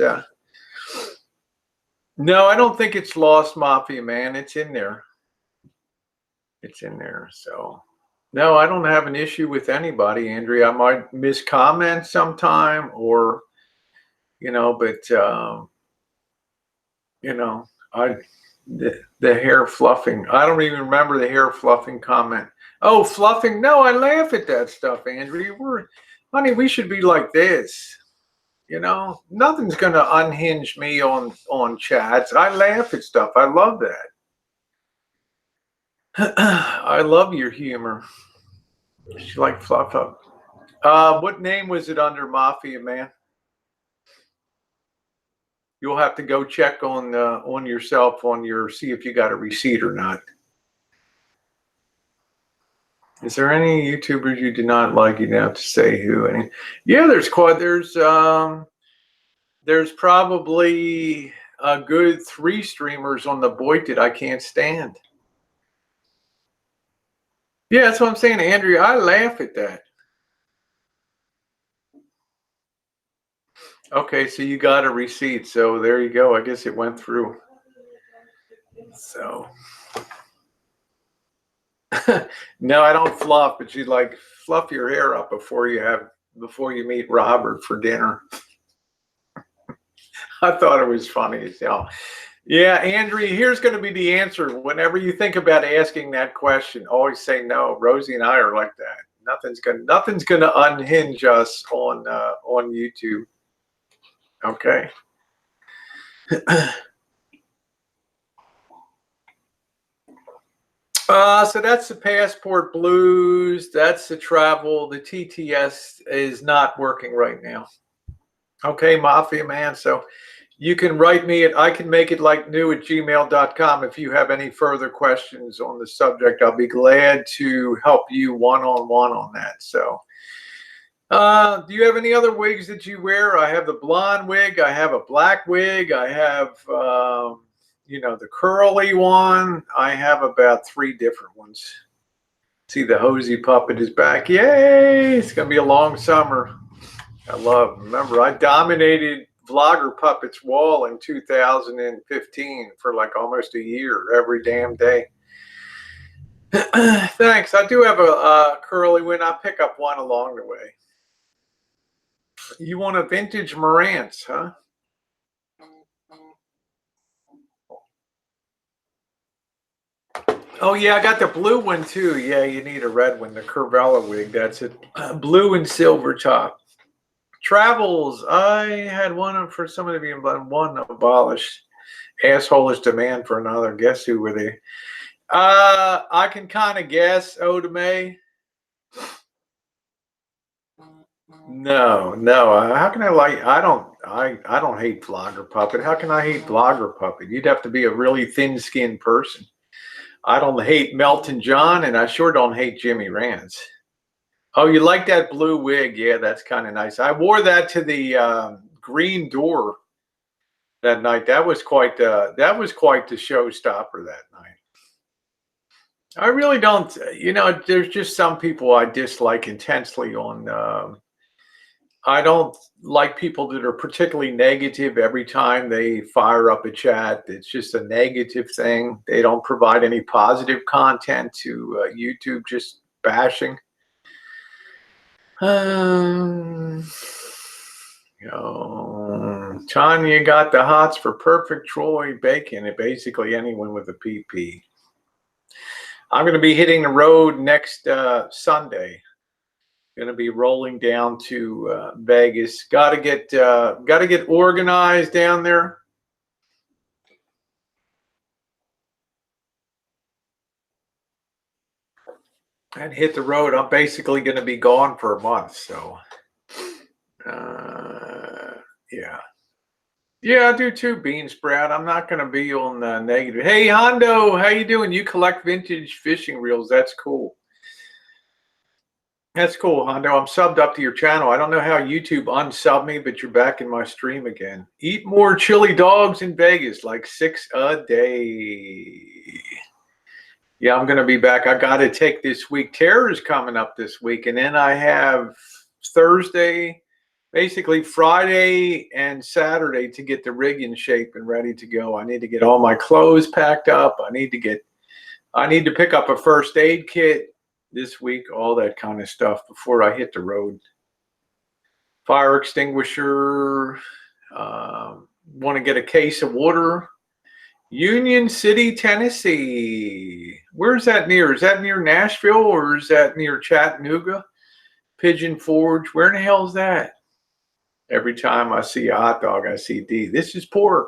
no, I don't think it's lost, Mafia, man. It's in there. It's in there. So, no, I don't have an issue with anybody, Andrea. I might miscomment sometime or, but, the hair fluffing. I don't even remember the hair fluffing comment. Oh, fluffing. No, I laugh at that stuff, Andrea. Honey, we should be like this. Nothing's going to unhinge me on chats. I laugh at stuff. I love that. I love your humor. She like fluff up. What name was it under, Mafia, man? You'll have to go check on yourself see if you got a receipt or not. Is there any YouTubers you do not like? You don't have to say who. Yeah, there's probably a good 3 streamers on the Boyted I can't stand. Yeah, that's what I'm saying, Andrea. I laugh at that. Okay, so you got a receipt. So there you go. I guess it went through. So. No, I don't fluff, but you like fluff your hair up before you meet Robert for dinner. I thought it was funny as hell. Yeah, Andrea, here's going to be the answer. Whenever you think about asking that question, always say no. Rosie and I are like that. Nothing's gonna unhinge us on YouTube. Okay. So that's the passport blues. That's the travel. The TTS is not working right now. Okay, Mafia man. So you can write me at icanmakeitlikenew@gmail.com if you have any further questions on the subject. I'll be glad to help you one-on-one on that. So do you have any other wigs that you wear? I have the blonde wig. I have a black wig. I have the curly one. I have about 3 different ones. See, the Hosey puppet is back. Yay! It's going to be a long summer. Remember, I dominated Vlogger Puppet's wall in 2015 for like almost a year, every damn day. Thanks. I do have a curly one. I'll pick up one along the way. You want a vintage Marantz, huh? Oh, yeah, I got the blue one, too. Yeah, you need a red one, the Curvella wig. That's it. Blue and silver top. Travels. I had one for some of you, but one abolished. Assholish demand for another. Guess who were they? I can kind of guess, Odame. No, no. How can I like? I don't hate Vlogger Puppet. How can I hate Vlogger Puppet? You'd have to be a really thin-skinned person. I don't hate Melton John, and I sure don't hate Jimmy Rance. Oh, you like that blue wig? Yeah, that's kind of nice. I wore that to the Green Door that night. That was quite the showstopper that night. I really don't. You know, there's just some people I dislike intensely on. I don't like people that are particularly negative every time they fire up a chat. It's just a negative thing. They don't provide any positive content to YouTube, just bashing. Tanya got the hots for perfect Troy Bacon and basically anyone with a PP. I'm going to be hitting the road next Sunday. Going to be rolling down to Vegas. Got to get organized down there. And hit the road. I'm basically going to be gone for a month, so yeah. Yeah, I do too, Bean Sprout. I'm not going to be on negative. Hey, Hondo, how you doing? You collect vintage fishing reels. That's cool. That's cool, Hondo. I'm subbed up to your channel. I don't know how YouTube unsubbed me, but you're back in my stream again. Eat more chili dogs in Vegas, like 6 a day. Yeah, I'm going to be back. I got to take this week. Terror's coming up this week. And then I have Thursday, basically Friday and Saturday to get the rig in shape and ready to go. I need to get all my clothes packed up. I need to pick up a first aid kit this week, all that kind of stuff before I hit the road. Fire extinguisher, want to get a case of water. Union City, Tennessee. Where's that near? Is that near Nashville or is that near Chattanooga? Pigeon Forge. Where in the hell is that? Every time I see a hot dog, I see D. This is pork.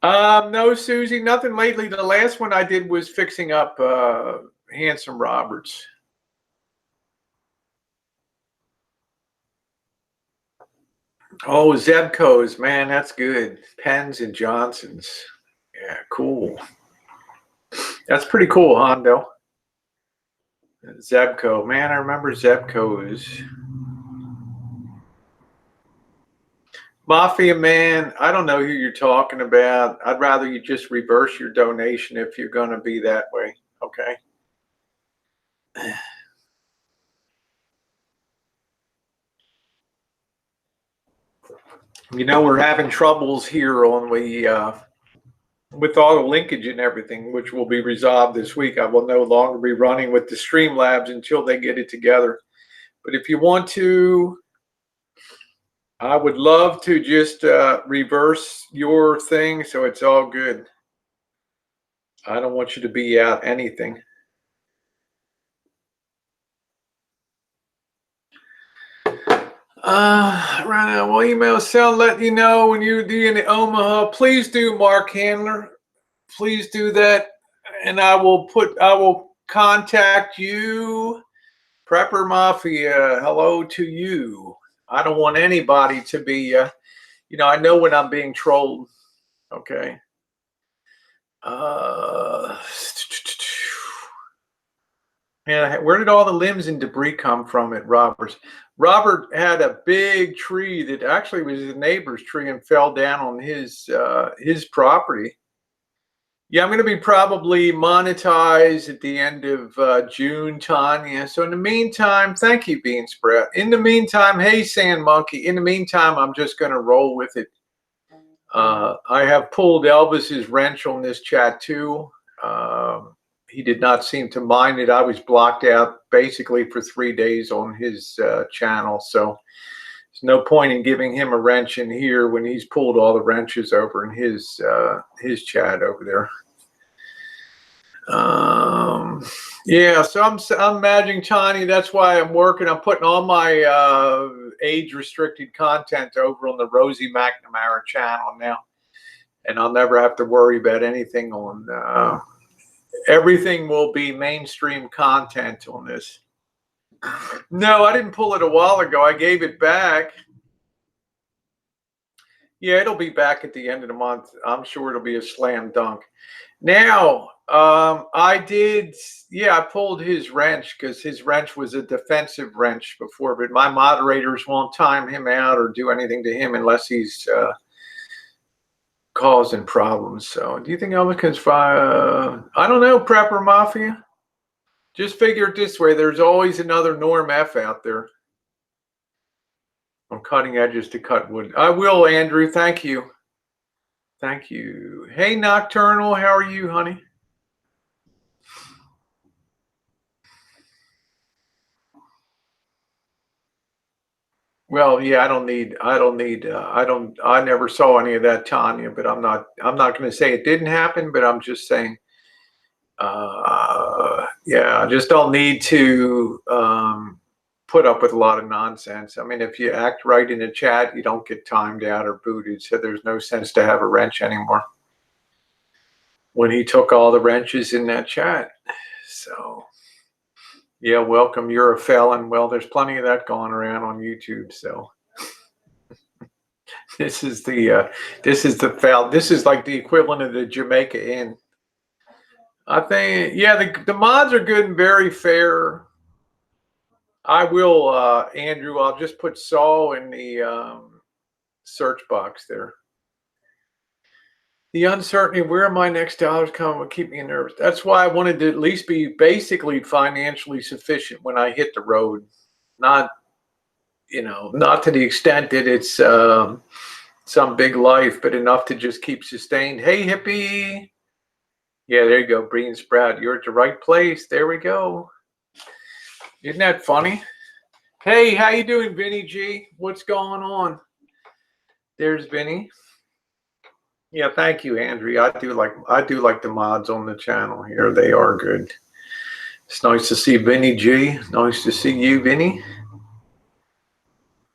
No, Susie, nothing lately. The last one I did was fixing up Handsome Roberts. Oh, Zebco's, man, that's good. Pens and Johnsons. Yeah, cool. That's pretty cool, Hondo. Zebco, man, I remember Zebco's. Mafia man, I don't know who you're talking about. I'd rather you just reverse your donation if you're going to be that way. Okay. You know, we're having troubles here on the with all the linkage and everything, which will be resolved this week. I will no longer be running with the Streamlabs until they get it together. But if you want to, I would love to just reverse your thing so it's all good. I don't want you to be out anything. Right now, well, email Sal, let you know when you're in Omaha. Please do, Mark Handler. Please do that, and I will contact you. Prepper Mafia, hello to you. I don't want anybody to be, you know, I know when I'm being trolled. Okay. Yeah, where did all the limbs and debris come from at Robert's? Robert had a big tree that actually was his neighbor's tree and fell down on his property. Yeah, I'm going to be probably monetized at the end of June, Tanya. So in the meantime, thank you, Bean Sprout. In the meantime, hey, Sand Monkey. In the meantime, I'm just going to roll with it. I have pulled Elvis's wrench on this chat too. He did not seem to mind it. I was blocked out basically for 3 days on his channel. So there's no point in giving him a wrench in here when he's pulled all the wrenches over in his chat over there. Yeah, so I'm managing Tiny. That's why I'm working. I'm putting all my age-restricted content over on the Rosie McNamara channel now, and I'll never have to worry about anything on. Everything will be mainstream content on this. No, I didn't pull it a while ago. I gave it back. Yeah, it'll be back at the end of the month. I'm sure it'll be a slam dunk. Now, I pulled his wrench because his wrench was a defensive wrench before, but my moderators won't time him out or do anything to him unless he's causing problems. So, do you think Elvis I don't know, Prepper Mafia. Just figure it this way: there's always another Norm F out there. On cutting edges to cut wood. I will, Andrew. Thank you. Thank you. Hey, Nocturnal. How are you, honey? Well, yeah, I never saw any of that, Tanya, but I'm not going to say it didn't happen, but I'm just saying, yeah, I just don't need to put up with a lot of nonsense. I mean, if you act right in the chat, you don't get timed out or booted, so there's no sense to have a wrench anymore. When he took all the wrenches in that chat. So, yeah, welcome. You're a felon. Well, there's plenty of that going around on YouTube. So, this is the foul. This is like the equivalent of the Jamaica Inn. I think, yeah, the mods are good and very fair. I will, Andrew. I'll just put Saul in the search box there. The uncertainty of where my next dollars come will keep me nervous. That's why I wanted to at least be basically financially sufficient when I hit the road. Not, not to the extent that it's some big life, but enough to just keep sustained. Hey, hippie. Yeah, there you go. Bree and Sprout. You're at the right place. There we go. Isn't that funny? Hey, how you doing, Vinny G? What's going on? There's Vinny. Yeah, thank you, Andrea. I do like the mods on the channel here. They are good. It's nice to see Vinny G. Nice to see you, Vinny.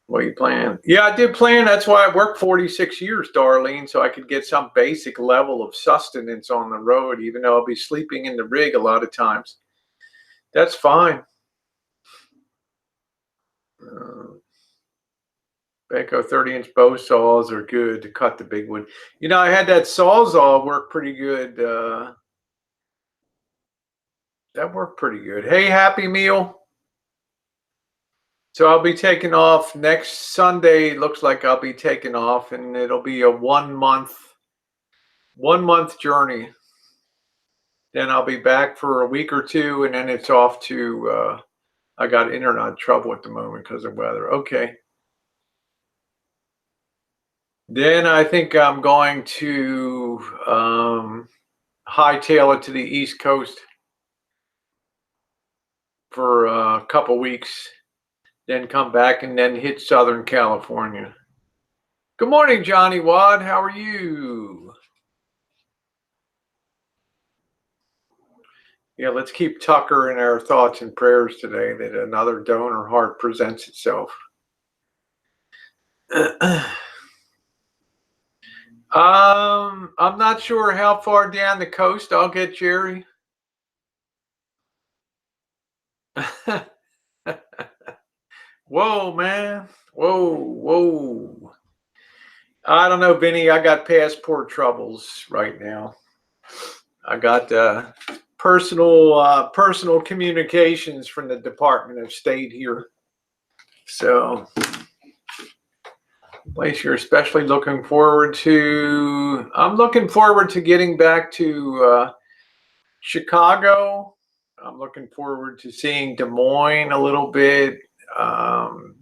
What are you planning? Yeah, I did plan. That's why I worked 46 years, Darlene, so I could get some basic level of sustenance on the road, even though I'll be sleeping in the rig a lot of times. That's fine. Baco 30-inch bow saws are good to cut the big wood. I had that Sawzall work pretty good. That worked pretty good. Hey, Happy Meal. So I'll be taking off next Sunday. Looks like I'll be taking off, and it'll be a one month journey. Then I'll be back for a week or two, and then it's off to. I got internet trouble at the moment because of weather. Okay. Then I think I'm going to hightail it to the East Coast for a couple weeks, then come back and then hit Southern California. Good morning, Johnny Wad. How are you? Yeah, let's keep Tucker in our thoughts and prayers today that another donor heart presents itself. I'm not sure how far down the coast I'll get Jerry. Whoa, man. Whoa. I don't know, Vinny. I got passport troubles right now. I got personal communications from the Department of State here. So, place you're especially looking forward to. I'm looking forward to getting back to Chicago. I'm looking forward to seeing Des Moines a little bit. I'm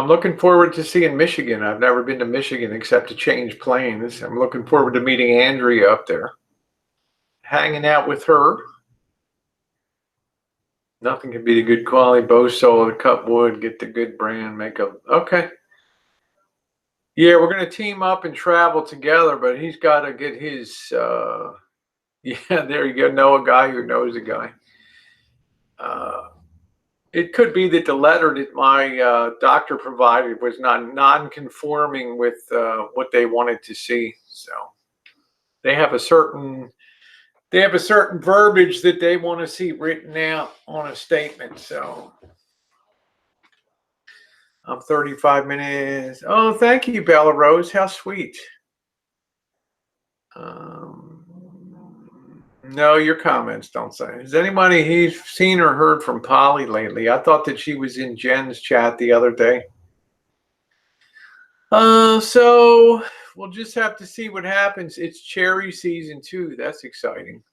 looking forward to seeing Michigan. I've never been to Michigan except to change planes. I'm looking forward to meeting Andrea up there, hanging out with her. Nothing can beat a good quality bow saw to cut wood, get the good brand, make a. Okay. Yeah, we're going to team up and travel together, but he's got to get his. Yeah, there you go. Know a guy who knows a guy. It could be that the letter that my doctor provided was not non-conforming with what they wanted to see. So they have a certain they have a certain verbiage that they want to see written out on a statement. So I'm 35 minutes. Oh, thank you, Bella Rose. How sweet. No, your comments don't say. Has anybody seen or heard from Polly lately? I thought that she was in Jen's chat the other day. So we'll just have to see what happens. It's cherry season too. That's exciting.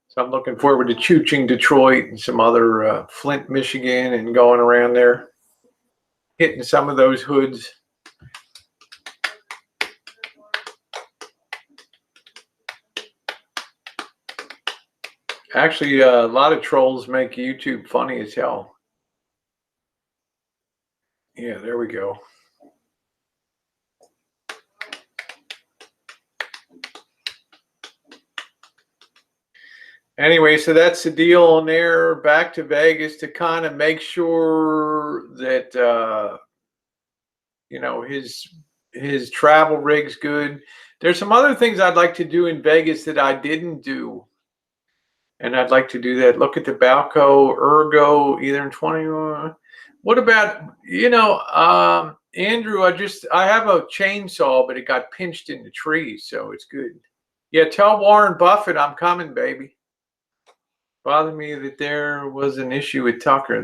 So I'm looking forward to chooching Detroit and some other Flint, Michigan, and going around there, hitting some of those hoods. Actually, a lot of trolls make YouTube funny as hell. Yeah, there we go. Anyway, so that's the deal on there. Back to Vegas to kind of make sure that his travel rig's good. There's some other things I'd like to do in Vegas that I didn't do, and I'd like to do that. Look at the Balco Ergo either in 21. What about Andrew? I have a chainsaw, but it got pinched in the tree, so it's good. Yeah, tell Warren Buffett I'm coming, baby. Bothered me that there was an issue with Tucker.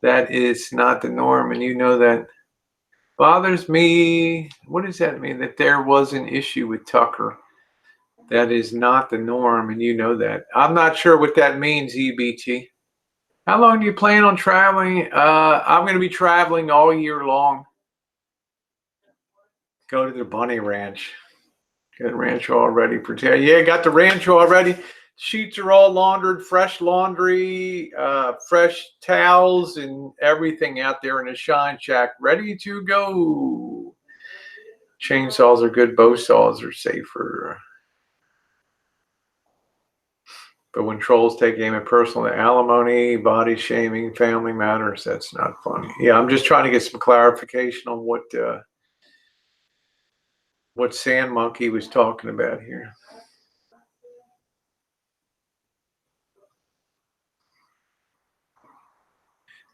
That is not the norm, and you know that. Bothers me. What does that mean? That there was an issue with Tucker. That is not the norm, and you know that. I'm not sure what that means, EBT. How long do you plan on traveling? I'm going to be traveling all year long. Go to the bunny ranch. Got Rancho already. Yeah, got the Rancho already. Sheets are all laundered, fresh laundry, fresh towels, and everything out there in the shine shack, ready to go. Chainsaws are good. Bow saws are safer. But when trolls take aim at personal alimony, body shaming, family matters, that's not funny. Yeah, I'm just trying to get some clarification on what Sand Monkey was talking about here.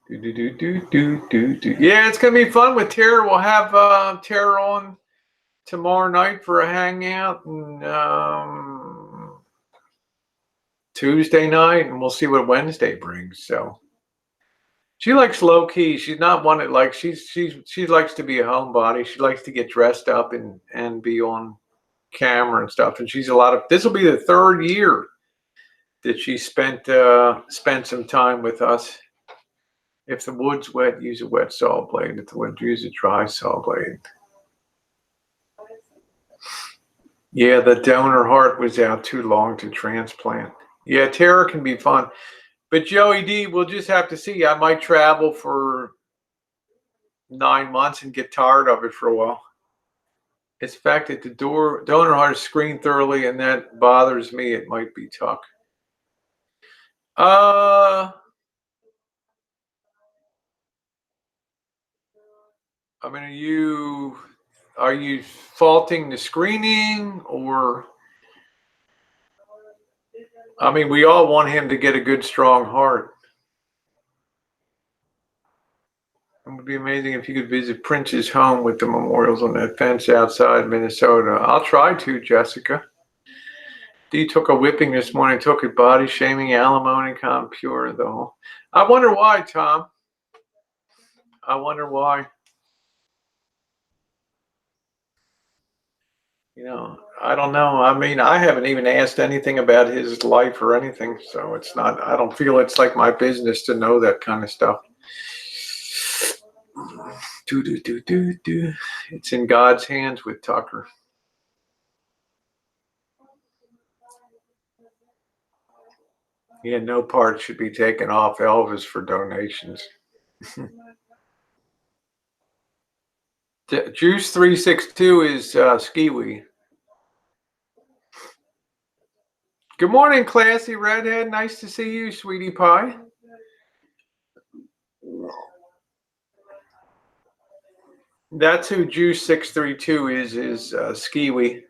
Yeah, it's gonna be fun with Tara. We'll have Tara on tomorrow night for a hangout, and Tuesday night, and we'll see what Wednesday brings. So she likes low key. She's not one that like she likes to be a homebody. She likes to get dressed up and be on camera and stuff. And this will be the third year that she spent some time with us. If the wood's wet, use a wet saw blade. If the wood, use a dry saw blade. Yeah, the donor heart was out too long to transplant. Yeah, Tara can be fun. But Joey D, we'll just have to see. I might travel for 9 months and get tired of it for a while. It's the fact that the donor heart is screened thoroughly, and that bothers me. It might be Tuck. I mean, are you faulting the screening, or? I mean, we all want him to get a good, strong heart. It would be amazing if you could visit Prince's home with the memorials on that fence outside Minnesota. I'll try to, Jessica. Dee took a whipping this morning, took it body shaming, alimony, pure, though. I wonder why, Tom. I wonder why. I don't know. I mean, I haven't even asked anything about his life or anything, so I don't feel it's like my business to know that kind of stuff. It's in God's hands with Tucker. Yeah, no part should be taken off Elvis for donations. Juice 362 is Skiwi. Good morning, classy redhead. Nice to see you, sweetie pie. That's who Juice 632 is Skiwi.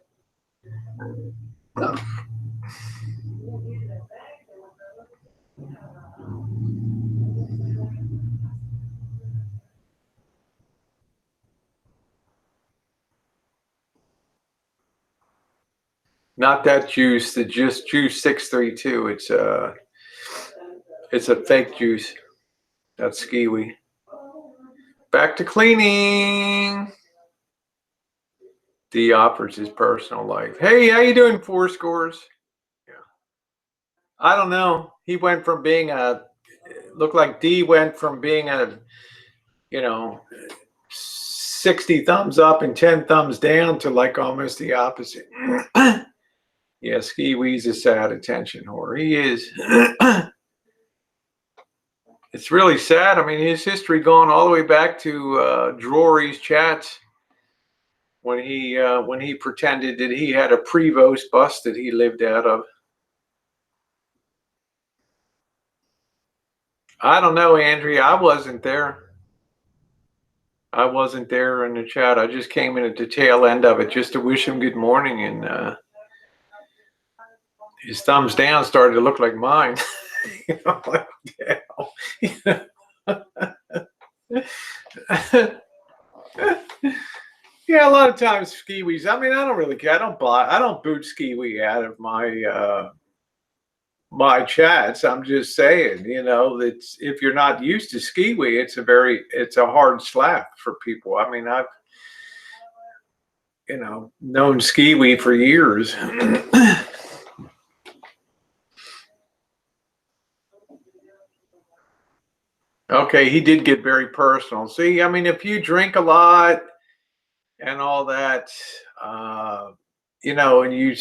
Not that juice, the just juice 632. It's a fake juice. That's skiwi. Back to cleaning. D offers his personal life. Hey, how you doing, Four Scores? Yeah. I don't know. He went from being looked like D went from being 60 thumbs up and 10 thumbs down to like almost the opposite. Yeah, Skiwi's a sad attention whore. He is. It's really sad. I mean, his history going all the way back to Drury's chats when he pretended that he had a Prevost bus that he lived out of. I don't know, Andrea. I wasn't there. I wasn't there in the chat. I just came in at the tail end of it just to wish him good morning, and his thumbs down started to look like mine. Like, yeah, a lot of times skiwis. I mean, I don't really care. I don't boot skiwi out of my my chats. I'm just saying, that if you're not used to skiwi, it's a hard slap for people. I mean, I've known skiwi for years. Okay, he did get very personal. See, I mean, if you drink a lot and all that, and you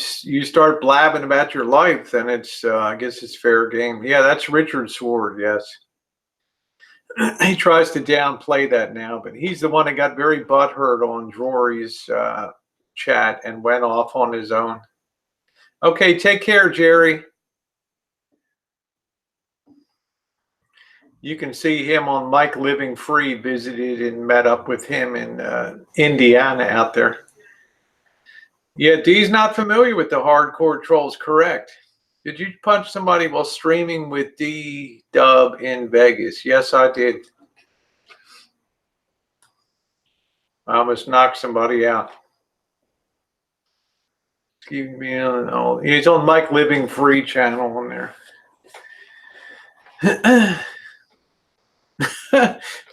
start blabbing about your life, then it's I guess it's fair game. Yeah, that's Richard Sword. Yes, he tries to downplay that now, but he's the one that got very butthurt on Drury's chat and went off on his own. Okay, take care, Jerry. You can see him on Mike Living Free, visited and met up with him in Indiana out there. Yeah, D's not familiar with the hardcore trolls, correct. Did you punch somebody while streaming with D Dub in Vegas? Yes, I did. I almost knocked somebody out. Excuse me. He's on Mike Living Free channel on there.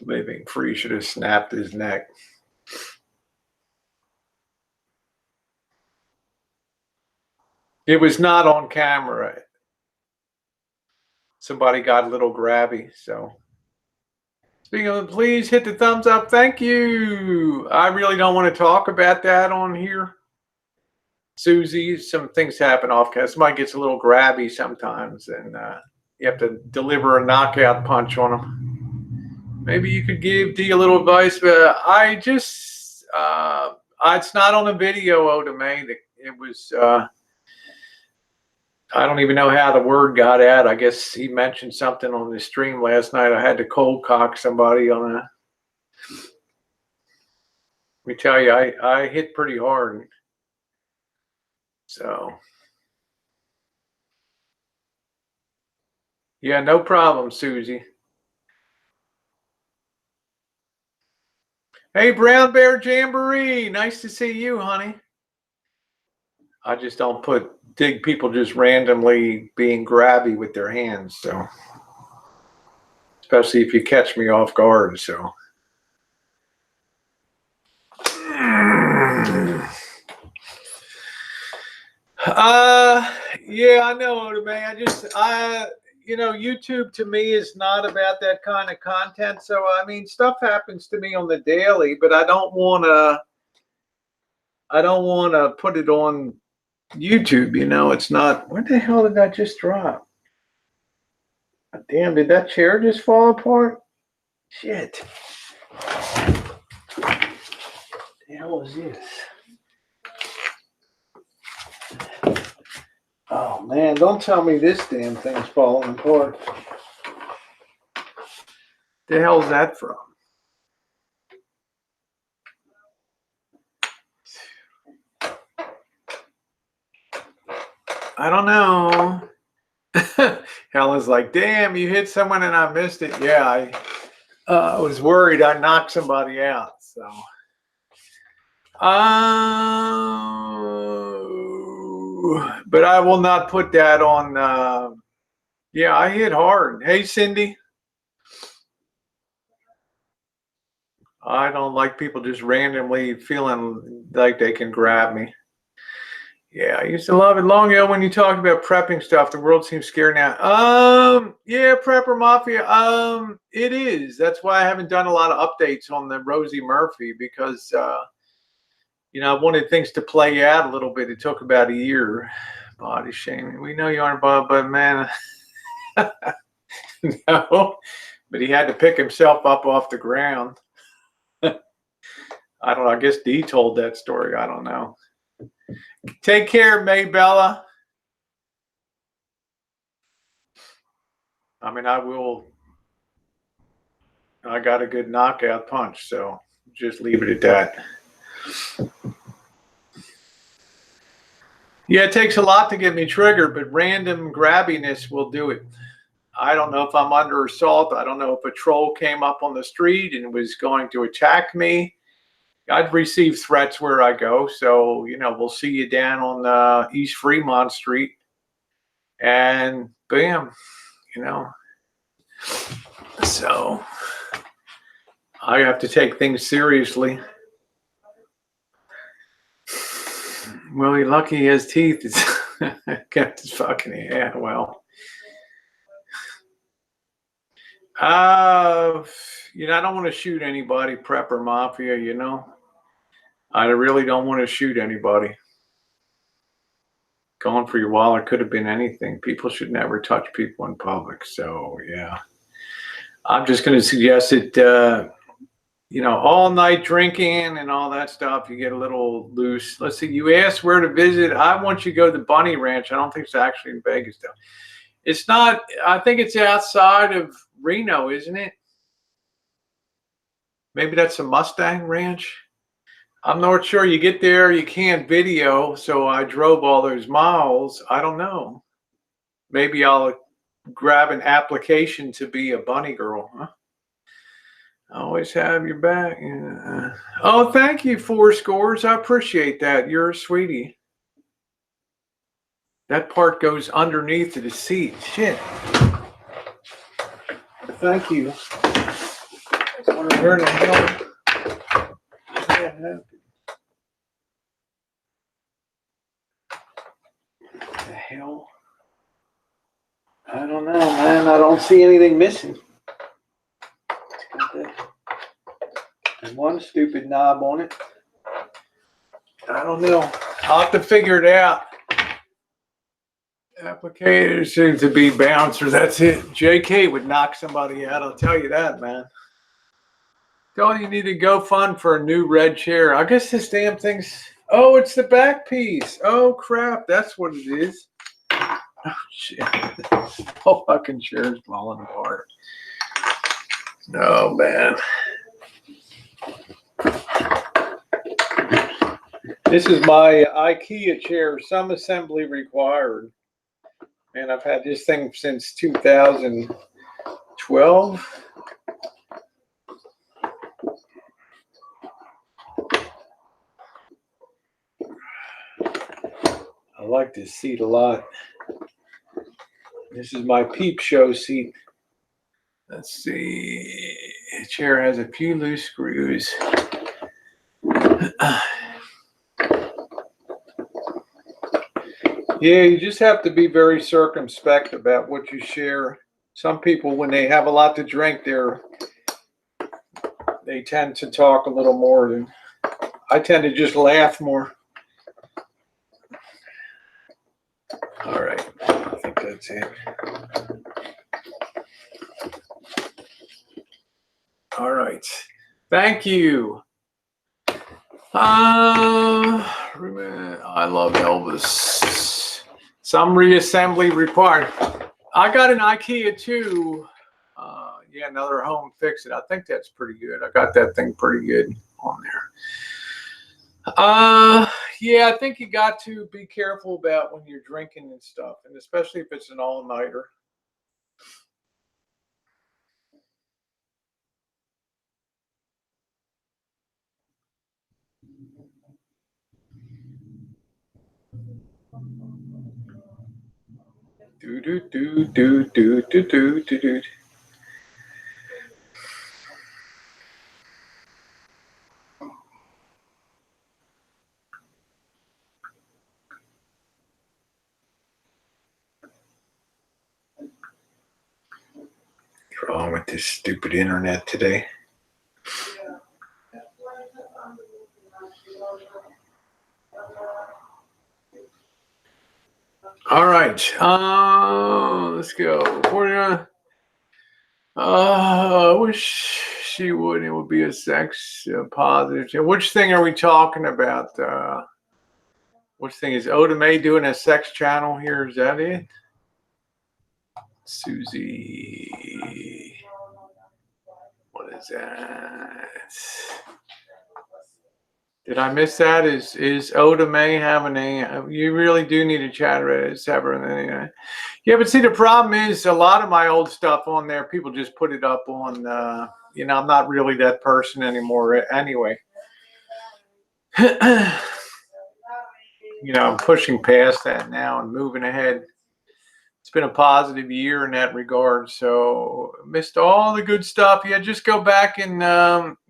Living Free should have snapped his neck. It was not on camera. Somebody got a little grabby. So, speaking of, please hit the thumbs up. Thank you. I really don't want to talk about that on here. Susie, some things happen off camera. Somebody gets a little grabby sometimes, and you have to deliver a knockout punch on them. Maybe you could give D a little advice, but I just, it's not on the video, Otame. It was, I don't even know how the word got out. I guess he mentioned something on the stream last night. I had to cold cock somebody on a, let me tell you, I hit pretty hard. So, yeah, no problem, Susie. Hey, Brown Bear Jamboree. Nice to see you, honey. I just don't dig people just randomly being grabby with their hands. So, especially if you catch me off guard. So, yeah, I know, Otame. YouTube to me is not about that kind of content. So, I mean, stuff happens to me on the daily, but I don't want to put it on YouTube. It's not. Where the hell did that just drop? Damn, did that chair just fall apart? Shit. What the hell is this? Oh, man, don't tell me this damn thing's falling apart. The hell's that from? I don't know. Helen's like, damn, you hit someone and I missed it. Yeah, I was worried I knocked somebody out. So, but I will not put that on. Yeah, I hit hard. Hey, Cindy. I don't like people just randomly feeling like they can grab me. Yeah, I used to love it. Long ago when you talked about prepping stuff, the world seems scared now. Yeah, Prepper Mafia. It is. That's why I haven't done a lot of updates on the Rosie Murphy because I wanted things to play out a little bit. It took about a year. Body shaming. We know you aren't Bob, but man, no. But he had to pick himself up off the ground. I don't know. I guess Dee told that story. I don't know. Take care, Maybella. I mean, I got a good knockout punch, so just leave it at that. Yeah, it takes a lot to get me triggered, but random grabbiness will do it. I don't know if I'm under assault. I don't know if a troll came up on the street and was going to attack me. I'd receive threats where I go. So, we'll see you down on East Fremont Street. And bam, So I have to take things seriously. Well, you're lucky he has teeth. It's kept his fucking well. I don't want to shoot anybody, Prepper Mafia, I really don't want to shoot anybody. Going for your wallet could have been anything. People should never touch people in public. So, yeah. I'm just going to suggest that, all night drinking and all that stuff, you get a little loose. Let's see, you asked where to visit. I want you to go to the Bunny Ranch. I don't think it's actually in Vegas, though. It's not, I think it's outside of Reno, isn't it? Maybe that's a Mustang Ranch. I'm not sure. You get there, you can't video, so I drove all those miles. I don't know. Maybe I'll grab an application to be a bunny girl, huh? Always have your back. Yeah. Oh, thank you, 4 scores. I appreciate that. You're a sweetie. That part goes underneath the seat. Shit. Thank you. Where the hell? The hell? I don't know, man. I don't see anything missing. There's one stupid knob on it. I don't know. I'll have to figure it out. Applicator seems to be bouncer. That's it. JK would knock somebody out. I'll tell you that, man. Don't you need to go fund for a new red chair? I guess this damn thing's. Oh, it's the back piece. Oh, crap. That's what it is. Oh, shit. The whole fucking chair's falling apart. Oh, man. This is my IKEA chair, some assembly required. And I've had this thing since 2012. I like this seat a lot. This is my peep show seat. Let's see. The chair has a few loose screws. Yeah, you just have to be very circumspect about what you share. Some people, when they have a lot to drink, they tend to talk a little more than I tend to just laugh more. All right, I think that's it. All right, thank you. I love Elvis. Some reassembly required. I got an IKEA too. Yeah, another home fix it. I think that's pretty good. I got that thing pretty good on there. Yeah, I think you got to be careful about when you're drinking and stuff, and especially if it's an all-nighter. Do do do do do do do do do. What's wrong with this stupid internet today? All right, let's go. I wish she would. It would be a sex positive. Which thing are we talking about? Which thing is Oda May doing a sex channel here? Is that it? Susie. What is that? Did I miss that? Is Oda May having a? You really do need to chat about it separately. Yeah, but see, the problem is a lot of my old stuff on there, people just put it up on. I'm not really that person anymore. Anyway, I'm pushing past that now and moving ahead. It's been a positive year in that regard. So missed all the good stuff. Yeah, just go back and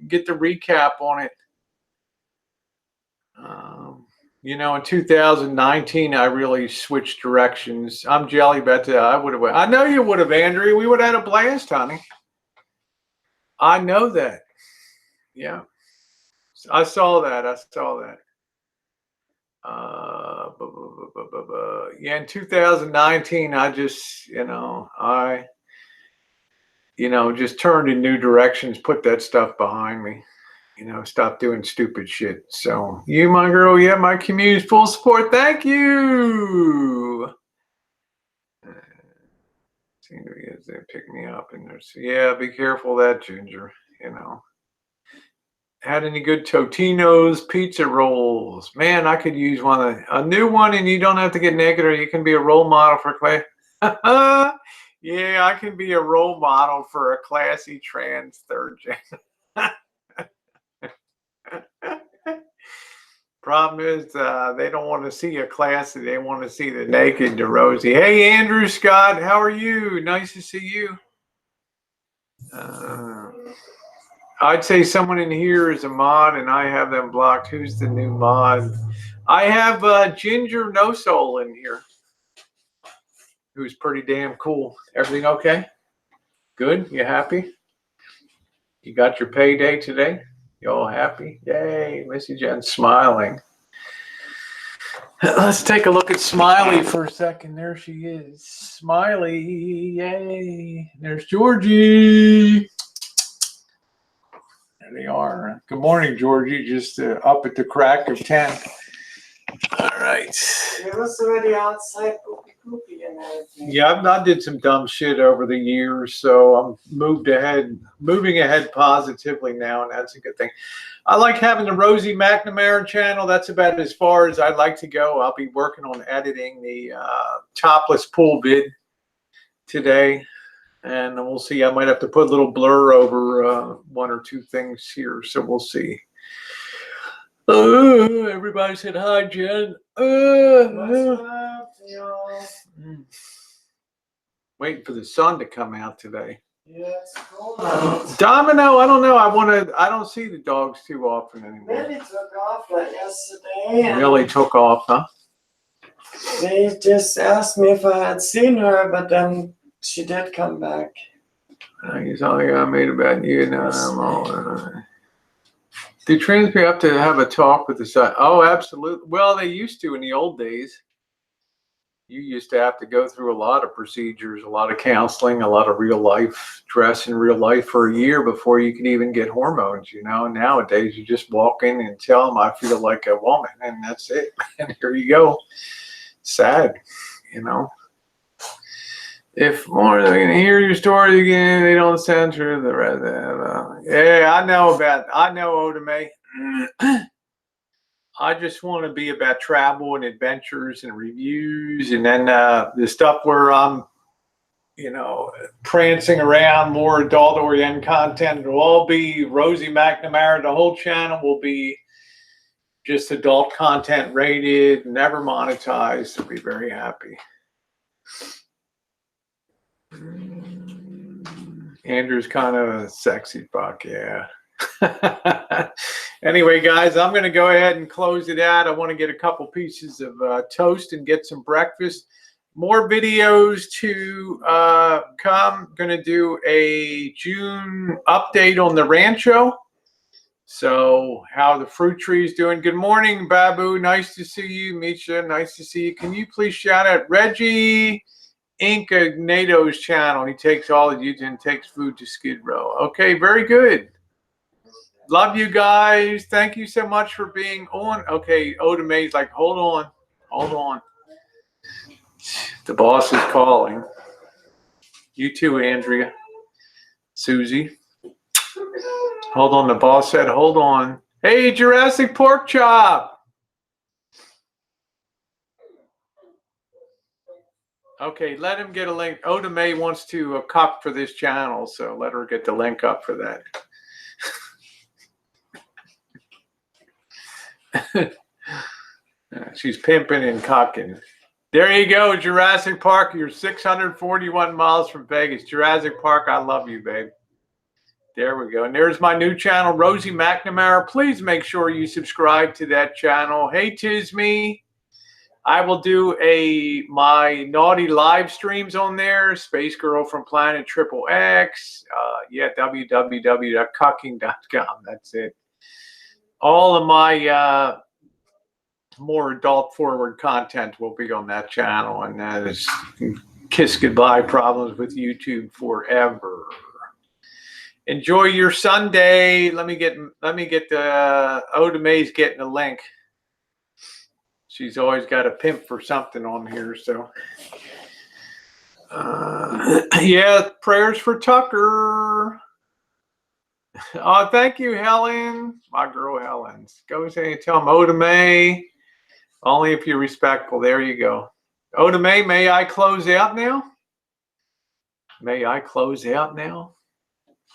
get the recap on it. In 2019, I really switched directions. I'm jelly about that. I know you would have, Andrea. We would have had a blast, honey. I know that. Yeah. I saw that. Yeah, in 2019, I just, just turned in new directions, put that stuff behind me. Stop doing stupid shit. So you, my girl, yeah, my community's full support. Thank you. Seem to be as they pick me up and there's, yeah, be careful of that, Ginger. Had any good Totino's pizza rolls? Man, I could use a new one, and you don't have to get naked, you can be a role model for class. Yeah, I can be a role model for a classy trans third gen. Problem is, they don't want to see a classy. They want to see the naked Rosie. Hey, Andrew Scott, how are you? Nice to see you. I'd say someone in here is a mod, and I have them blocked. Who's the new mod? I have Ginger No Soul in here, who's pretty damn cool. Everything okay? Good? You happy? You got your payday today? You all happy? Yay, Missy Jenn smiling. Let's take a look at Smiley for a second. There she is. Smiley, yay. There's Georgie. There they are. Good morning, Georgie. Just up at the crack of 10. All right. It was already outside poopy and everything. Yeah, I did some dumb shit over the years, so I'm moving ahead positively now, and that's a good thing. I like having the Rosie McNamara channel. That's about as far as I'd like to go. I'll be working on editing the topless pool vid today, and we'll see. I might have to put a little blur over one or two things here, so we'll see. Everybody said hi, Jen. Waiting for the sun to come out today. Yeah, it's cold out. Domino, I don't know. I don't see the dogs too often anymore. Really took off like yesterday. Really took off, huh? They just asked me if I had seen her, but then she did come back. He's all I made about you now. I'm all. Do trans people have to have a talk with the side? Oh, absolutely. Well, they used to in the old days. You used to have to go through a lot of procedures, a lot of counseling, a lot of real life dress in real life for a year before you can even get hormones. Nowadays you just walk in and tell them I feel like a woman, and that's it. And here you go. Sad, If more they're gonna hear your story again, they don't sound true. The rest, yeah, I know Oda May. I just want to be about travel and adventures and reviews, and then the stuff where I'm, prancing around, more adult-oriented content. It'll all be Rosie McNamara. The whole channel will be just adult content rated, never monetized. I'll be very happy. Andrew's kind of a sexy fuck, yeah. Anyway, guys, I'm going to go ahead and close it out. I want to get a couple pieces of toast and get some breakfast. More videos to come. Going to do a June update on the Rancho. So how the fruit tree is doing. Good morning, Babu. Nice to see you. Misha, nice to see you. Can you please shout out Reggie Incognito's channel? He takes all of you and takes food to Skid Row. Okay, very good. Love you guys. Thank you so much for being on. Okay, Oda May's like, hold on. Hold on. The boss is calling. You too, Andrea. Susie. Hold on. The boss said, hold on. Hey, Jurassic Pork Chop. Okay, let him get a link. Oda May wants to cop for this channel, so let her get the link up for that. She's pimping and cocking. There you go, Jurassic Park. You're 641 miles from Vegas. Jurassic Park, I love you, babe. There we go. And there's my new channel, Rosie McNamara. Please make sure you subscribe to that channel. Hey, Tisme. I will do my naughty live streams on there. Space Girl from Planet Triple X. www.cucking.com. That's it. All of my more adult forward content will be on that channel, and that is kiss goodbye problems with YouTube forever. Enjoy your Sunday. Let me get the Oda May's getting a link. She's always got a pimp for something on here, so yeah, prayers for Tucker. Oh, thank you, Helen. My girl Helen. Go say and tell him Oda May. Only if you're respectful. There you go. Oda may I close out now? May I close out now?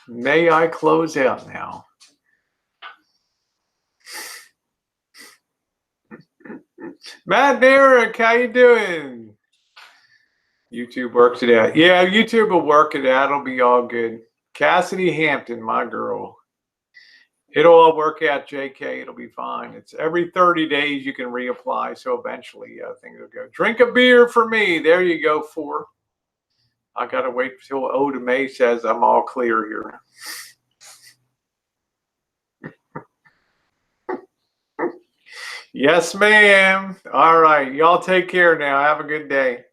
May I close out now? Matt Derrick, how you doing? YouTube works it out. Yeah, YouTube will work it out. It'll be all good. Cassidy Hampton, my girl. It'll all work out, JK. It'll be fine. It's every 30 days you can reapply. So eventually, things will go. Drink a beer for me. There you go, 4. I got to wait until Oda May says I'm all clear here. Yes, ma'am. All right. Y'all take care now. Have a good day.